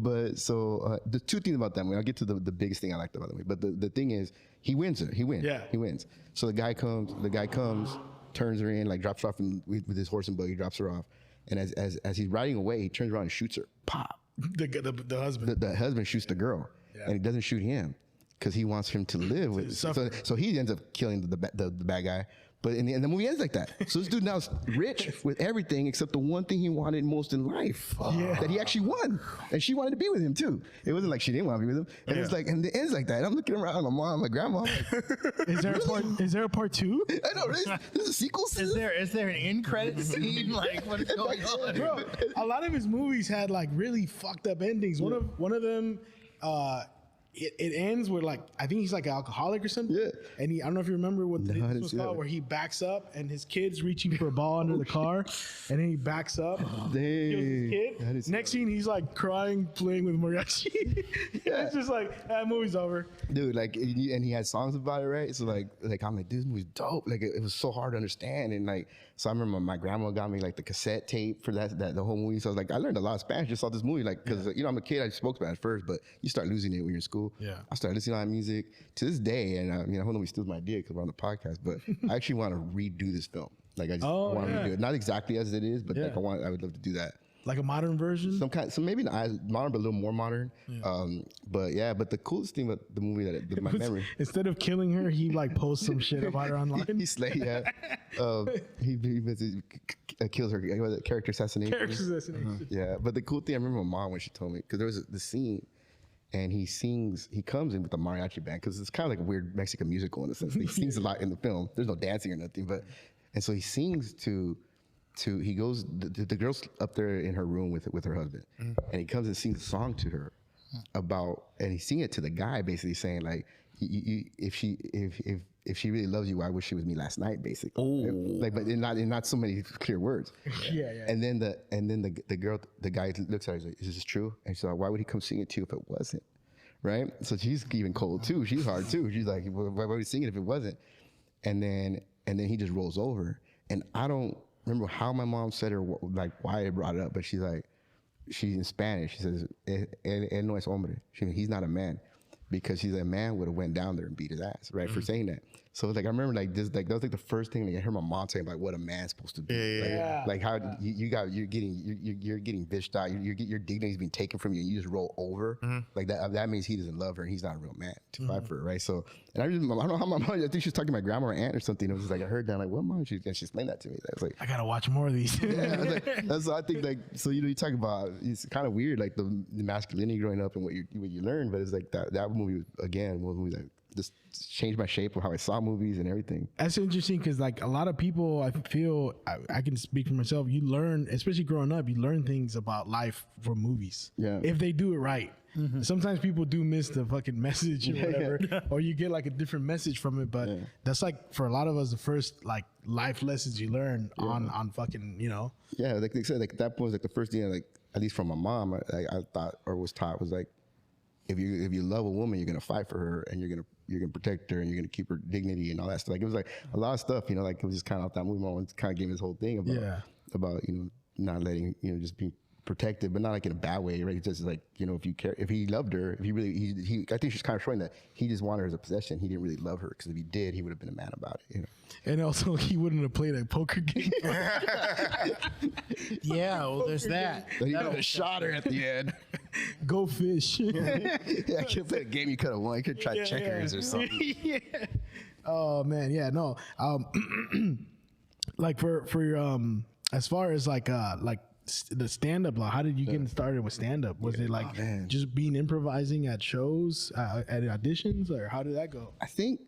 S6: The two things about that movie, I'll get to the biggest thing I liked about the movie, but the thing is, he wins it. He wins. So the guy comes, turns her in, like drops her off with his horse and buggy, drops her off. And as he's riding away, he turns around and shoots her. Pop.
S2: The husband.
S6: The husband shoots the girl, and he doesn't shoot him because he wants him to live with. So he ends up killing the bad guy. But in the movie ends like that. So this dude now is rich with everything except the one thing he wanted most in life that he actually won. And she wanted to be with him too. It wasn't like she didn't want to be with him. And it's like, and it ends like that. And I'm looking around, my mom, my grandma. I'm like,
S2: Is there a part 2?
S6: I know, there's a sequel.
S7: Is there an end credit scene? Like, what is going on?
S2: Bro, a lot of his movies had like really fucked up endings. One of them, it ends with like, I think he's like an alcoholic or something.
S6: Yeah.
S2: And I don't know if you remember what
S6: I
S2: this
S6: didn't
S2: was
S6: see that
S2: called,
S6: one.
S2: where he backs up and his kid's reaching for a ball under the car, and then he backs up. Kills his kid.
S6: I didn't see
S2: Next scene, he's like crying, playing with mariachi. It's just like, that movie's over.
S6: Dude, like, and he had songs about it, right? So like I'm like, this movie's dope. Like, it was so hard to understand, and like, so I remember my grandma got me like the cassette tape for that the whole movie. So I was like, I learned a lot of Spanish just saw this movie, like, because you know I'm a kid, I spoke Spanish first, but you start losing it when you're in school.
S2: Yeah.
S6: I started listening to a lot of music to this day, and I don't know, we still my idea because we're on the podcast, but I actually want to redo this film. Like, I just want to redo it, not exactly as it is, but like I would love to do that.
S2: Like a modern version?
S6: So maybe not as modern, but a little more modern. But the coolest thing about the movie my memory.
S2: Instead of killing her, he like posts some shit about her online.
S6: He slayed, he kills her. Was it character assassination?
S2: Character assassination.
S6: Yeah, but the cool thing, I remember my mom when she told me, because there was the scene, and he comes in with a mariachi band, because it's kind of like a weird Mexican musical in a sense. He sings a lot in the film. There's no dancing or nothing, and so he sings he goes, the girl's up there in her room with her husband, and he comes and sings a song to her and he's singing it to the guy, basically saying like, if she really loves you, why was she with me last night, basically. Like, but in not so many clear words.
S2: Yeah.
S6: And then the guy looks at her, he's like, is this true? And she's like, why would he come sing it to you if it wasn't? Right? So she's even cold too. She's hard too. She's like, why would he sing it if it wasn't? And then he just rolls over, and I don't remember how my mom said her, like, why I brought it up, but she's in Spanish. She says, él no es hombre. He's not a man, because he's a man would have went down there and beat his ass, right, for saying that. So like I remember like this, like that was like the first thing that I heard my mom saying about what a man's supposed to be. Like how you're getting bitched out. Your dignity's being taken from you, and you just roll over. Like that means he doesn't love her, and he's not a real man to fight for her, right? So, and I don't know how my mom. I think she was talking to my grandma or aunt or something. It was just like I heard that, I'm like, what mom? She explained that to me. I was like,
S2: I gotta watch more of these.
S6: yeah, I was like, that's what I think. Like, so you talk about, it's kind of weird, like the masculinity growing up and what you learn, but it's like that movie again, one movie that just changed my shape of how I saw movies and everything.
S2: That's interesting, because like a lot of people, I feel, I can speak for myself, you learn, especially growing up, you learn things about life from movies.
S6: Yeah.
S2: If they do it right. Sometimes people do miss the fucking message or whatever, or you get like a different message from it, but that's like for a lot of us the first like life lessons you learn on fucking, you know.
S6: Yeah, like they said, like that was like the first thing, like at least from my mom, I thought or was taught was like, if you love a woman, you're gonna fight for her, and you're gonna protect her, and you're gonna keep her dignity and all that stuff. Like it was like a lot of stuff, you know. Like it was just kind of that movie. My mom kind of gave me this whole thing about not letting just being protected, but not like in a bad way, right? It's just like, if he loved her, if he really, I think she's kind of showing that he just wanted her as a possession. He didn't really love her, because if he did, he would have been a man about it,
S2: And also, he wouldn't have played a poker game.
S7: Yeah, well, there's that.
S6: But he could have shot her at the end.
S2: Go fish.
S6: Yeah, I could play a game you could have won. You could try checkers or something.
S2: Yeah. Oh man, yeah, no. Like for your as far as like the stand-up, how did you get started with stand-up? Was it like just being improvising at shows, at auditions, or how did that go?
S6: I think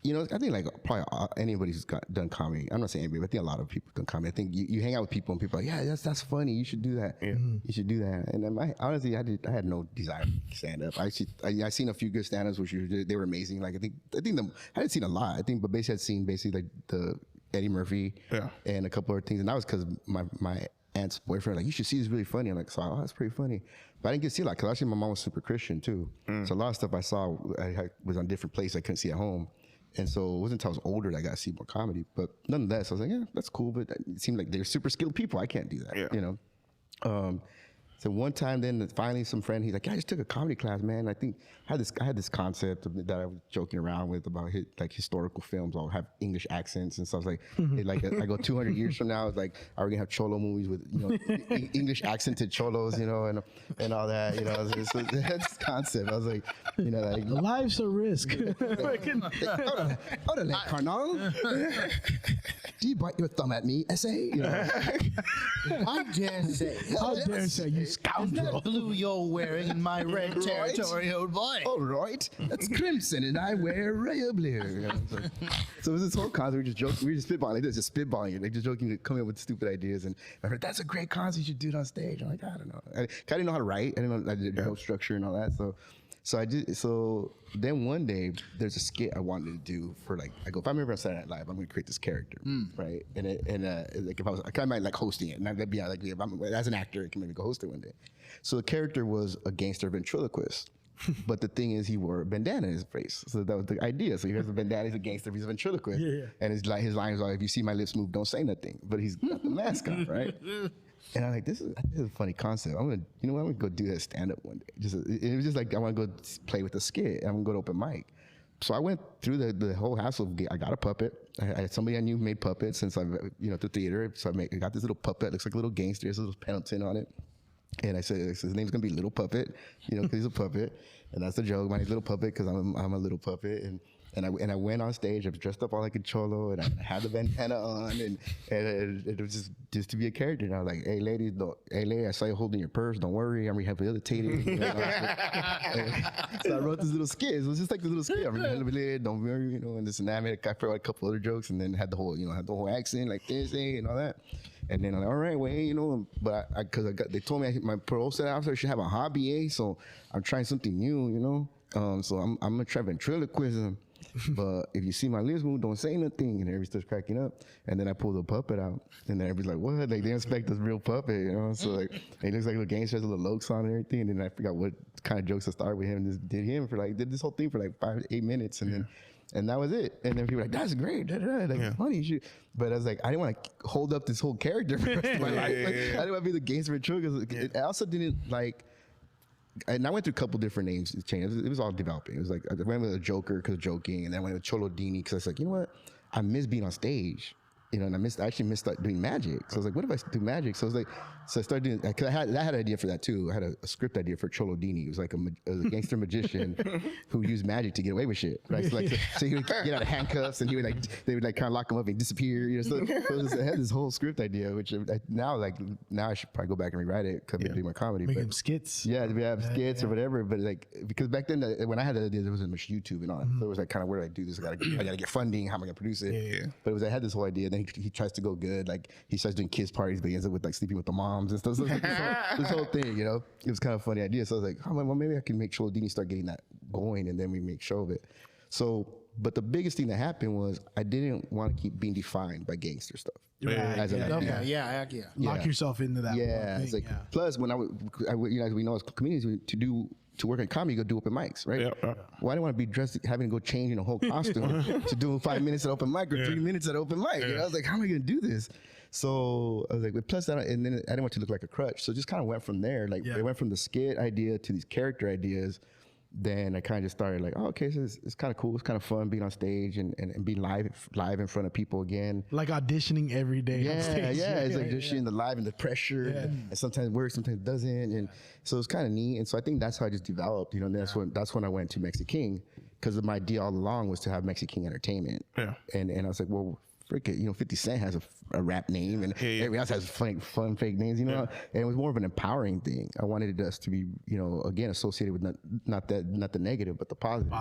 S6: like probably anybody who's done comedy, I'm not saying anybody, but I think a lot of people done comedy. I think you hang out with people and people are like, yeah, that's funny, you should do that. You should do that. And then honestly, I had no desire to stand up. I seen a few good stand-ups, which they were amazing. Like I think I hadn't seen a lot. But basically I'd seen like the Eddie Murphy and a couple other things, and that was because my aunt's boyfriend like, you should see this, really funny. I'm like, so that's pretty funny. But I didn't get to see a lot, because actually my mom was super Christian too. So a lot of stuff I saw I was on different places I couldn't see at home. And so it wasn't until I was older that I got to see more comedy. But nonetheless, I was like, yeah, that's cool. But it seemed like they're super skilled people. I can't do that, So one time, then finally, some friend, he's like, "Yeah, I just took a comedy class, man. I think I had this concept that I was joking around with about like historical films all have English accents and stuff. Like, I go 200 years from now, it's like, are we gonna have cholo movies with English accented cholos, and all that, So that's the concept. I was like, like
S2: Life's a risk.
S6: Hold on, Carnal. Do you bite your thumb at me, essay?
S7: I dare say.
S2: How dare say you scoundrel?
S7: Blue you're wearing in my red territory, old boy.
S6: All right, that's crimson, and I wear royal blue. So it was this whole concept. We just joking, we were just spitballing, like this, just spitballing it, like just joking, coming up with stupid ideas. And I heard that's a great concept. You should do it on stage. I'm like, I don't know. I didn't know how to write. I didn't know no structure and all that. So I did. So then one day, there's a skit I wanted to do for like. I go, if I'm ever on Saturday Night Live, I'm going to create this character, right? And like if I kind of might like hosting it, and I'd be like, if I'm, as an actor, I can maybe go host it one day. So the character was a gangster ventriloquist. But the thing is, he wore a bandana in his face. So that was the idea. So he has a bandana, he's a gangster, he's a ventriloquist. And his lines are, if you see my lips move, don't say nothing. But he's got the mask on, right? And I'm like, this is a funny concept. I'm gonna go do that stand up one day. It was just like I want to go play with the skit. I'm gonna go to open mic. So I went through the whole hassle. I got a puppet. I had somebody I knew made puppets since I've through theater. So I got this little puppet. Looks like a little gangster. There's a little Pendleton on it. And I said his name's gonna be Little Puppet, because he's a puppet, and that's the joke. My name's Little Puppet because I'm a little puppet, and I went on stage. I was dressed up all like a cholo, and I had the bandana on, and it was just to be a character. And I was like, "Hey, lady, I saw you holding your purse. Don't worry, I'm rehabilitated." So I wrote this little skit. It was just like this little skit. I'm rehabilitated. Don't worry, and this and that. I forgot a couple other jokes, and then had the whole accent like this, and all that. And then I'm like, all right, well, but they told me my parole set officer should have a hobby, so I'm trying something new, So I'm gonna try ventriloquism. But if you see my lips move, don't say nothing. And everybody starts cracking up. And then I pull the puppet out, and then everybody's like, what? Like they expect this real puppet, So like he looks like a little gangster, has a little lokes on and everything. And then I forgot what kind of jokes I started with him. And just did this whole thing for like 5 to 8 minutes, and then. And that was it. And then people were like, that's great. Funny. But I was like, I didn't want to hold up this whole character for the rest of my life. I didn't want to be the gangster ventriloquist. I also didn't like, and I went through a couple different names. It was all developing. It was like, I went with a Joker because joking. And then I went with Cholo Dini because I was like, you know what? I miss being on stage. And I actually missed doing magic. So I was like, what if I do magic? So I was like, so I started doing, because I had an idea for that too. I had a script idea for Cholo Dini. It was like a gangster magician who used magic to get away with shit, right? So he would get out of handcuffs, and they would kind of lock him up and disappear, So I had this whole script idea, which now I should probably go back and rewrite it, come and do my comedy.
S2: Make them skits.
S6: Yeah, we have skits or whatever. But because back then when I had that idea, there wasn't much YouTube and all that. So it was like kind of, where do I do this? I gotta get funding. How am I gonna produce it? But I had this whole idea. Then he tries to go good. Like he starts doing kids parties, but he ends up with like sleeping with the moms and stuff. So this whole thing, it was kind of a funny idea. So I was like, oh, well, maybe I can make Cholo Dini start getting that going, and then we make show of it. So, but the biggest thing that happened was I didn't want to keep being defined by gangster stuff. As an actor.
S2: Lock yourself into that.
S6: Yeah, it's like plus when as we know as comedians, to work in comedy, you go do open mics, right? Well, I didn't want to be dressed, having to go change in a whole costume to do 5 minutes at open mic or 3 minutes at open mic. I was like, how am I going to do this? So I was like, but plus that, and then I didn't want to look like a crutch. So it just kind of went from there. Like it went from the skit idea to these character ideas. Then I kind of just started like, oh, okay, so it's kind of cool. It's kind of fun being on stage and being live in front of people again.
S2: Like auditioning every day on stage.
S6: It's like auditioning the live and the pressure. And sometimes it works, sometimes it doesn't. And so it's kind of neat. And so I think that's how I just developed, and that's when I went to Mex E King, because my idea all along was to have Mex E King Entertainment. And I was like, well, frick it, 50 Cent has a rap name, and everybody else has fun fake names, And it was more of an empowering thing. I wanted us to be, again, associated with not the negative, but the positive.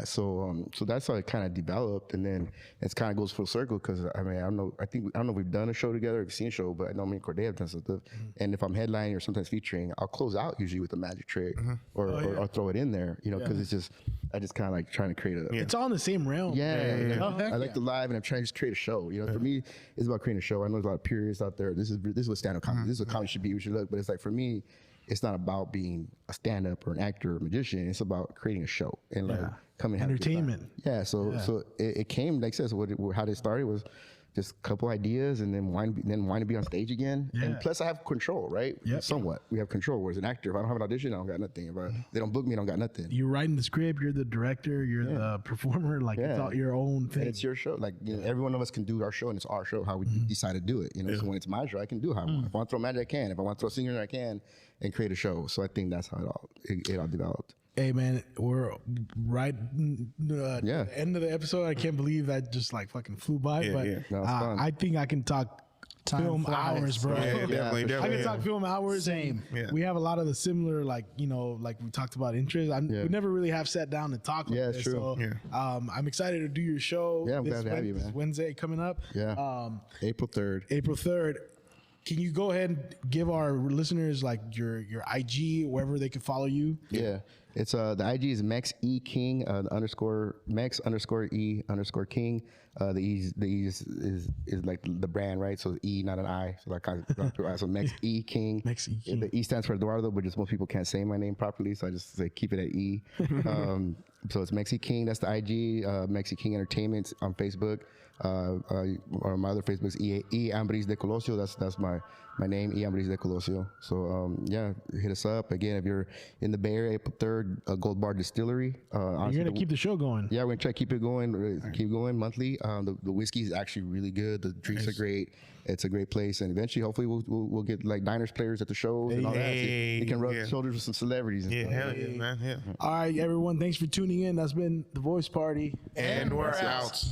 S6: So that's how it kind of developed, and then it kind of goes full circle, because I don't know if we've done a show together, or if you've seen a show, but I know me and Corday have done some stuff. And if I'm headlining or sometimes featuring, I'll close out usually with a magic trick, or I'll throw it in there, because it's just, I just kind of like trying to create a.
S2: It's all in the same realm.
S6: I like the live, and I'm trying to just create a show. For me, it's about creating a show. I know there's a lot of purists out there. This is what stand-up comedy. This is what comedy should be. We should look. But it's like, for me, it's not about being a stand-up or an actor or a magician. It's about creating a show and like coming
S2: entertainment.
S6: So it came, like I said, so how it started was just a couple ideas, and then whine to be on stage again.
S2: Yeah.
S6: And plus, I have control, right?
S2: Yep.
S6: Somewhat. We have control. Whereas an actor, if I don't have an audition, I don't got nothing. If they don't book me, I don't got nothing.
S2: You're writing the script. You're the director. You're the performer. Like it's
S6: Yeah.
S2: all your own thing.
S6: And it's your show. Like, you know, every one of us can do our show, and it's our show, how we decide to do it. You know, so when it's my show, I can do how I want. If I want to throw magic, I can. If I want to throw singer, I can, and create a show. So I think that's how it all developed.
S2: Hey man, we're right end of the episode. I can't believe that just like fucking flew by.
S4: Yeah,
S2: but
S4: yeah.
S6: No, it's fun.
S2: I think I can talk film
S7: flies.
S2: hours, bro.
S4: Yeah, definitely,
S2: I
S4: definitely.
S2: can talk film hours.
S7: Same.
S4: Yeah.
S2: We have a lot of the similar, like, you know, like we talked about interests. We never really have sat down and talked.
S6: Yeah,
S2: like
S6: it's
S2: this,
S6: true.
S2: So,
S4: Yeah.
S2: I'm excited to do your show.
S6: Yeah, I'm
S2: this
S6: glad to have you, man.
S2: Wednesday coming up.
S6: Yeah. April 3rd.
S2: April 3rd. Can you go ahead and give our listeners like your IG, wherever they can follow you?
S6: Yeah. It's the IG is Mex E King, Mex _ King. The E is like the brand, right? So E, not an I. So like so Mex E King.
S2: Mex E King.
S6: The E stands for Eduardo, but just most people can't say my name properly, so I just say keep it at E. So it's Mex E King. That's the IG. Mex E King Entertainment on Facebook. Or my other Facebook is E Ambriz DeColosio. That's my name, E Ambriz DeColosio. So yeah, hit us up again if you're in the Bay Area. April 3rd, Gold Bar Distillery.
S2: You're gonna keep the show going.
S6: Yeah, we're gonna try to keep it going. Keep going monthly. The whiskey is actually really good. The drinks are great. It's a great place, and eventually, hopefully, we'll get like diners players at the shows and all that. So you can rub shoulders with some celebrities. And
S4: Yeah,
S6: stuff.
S4: hell yeah, man. Yeah.
S2: All right, everyone. Thanks for tuning in. That's been the Voice Party.
S4: And we're out.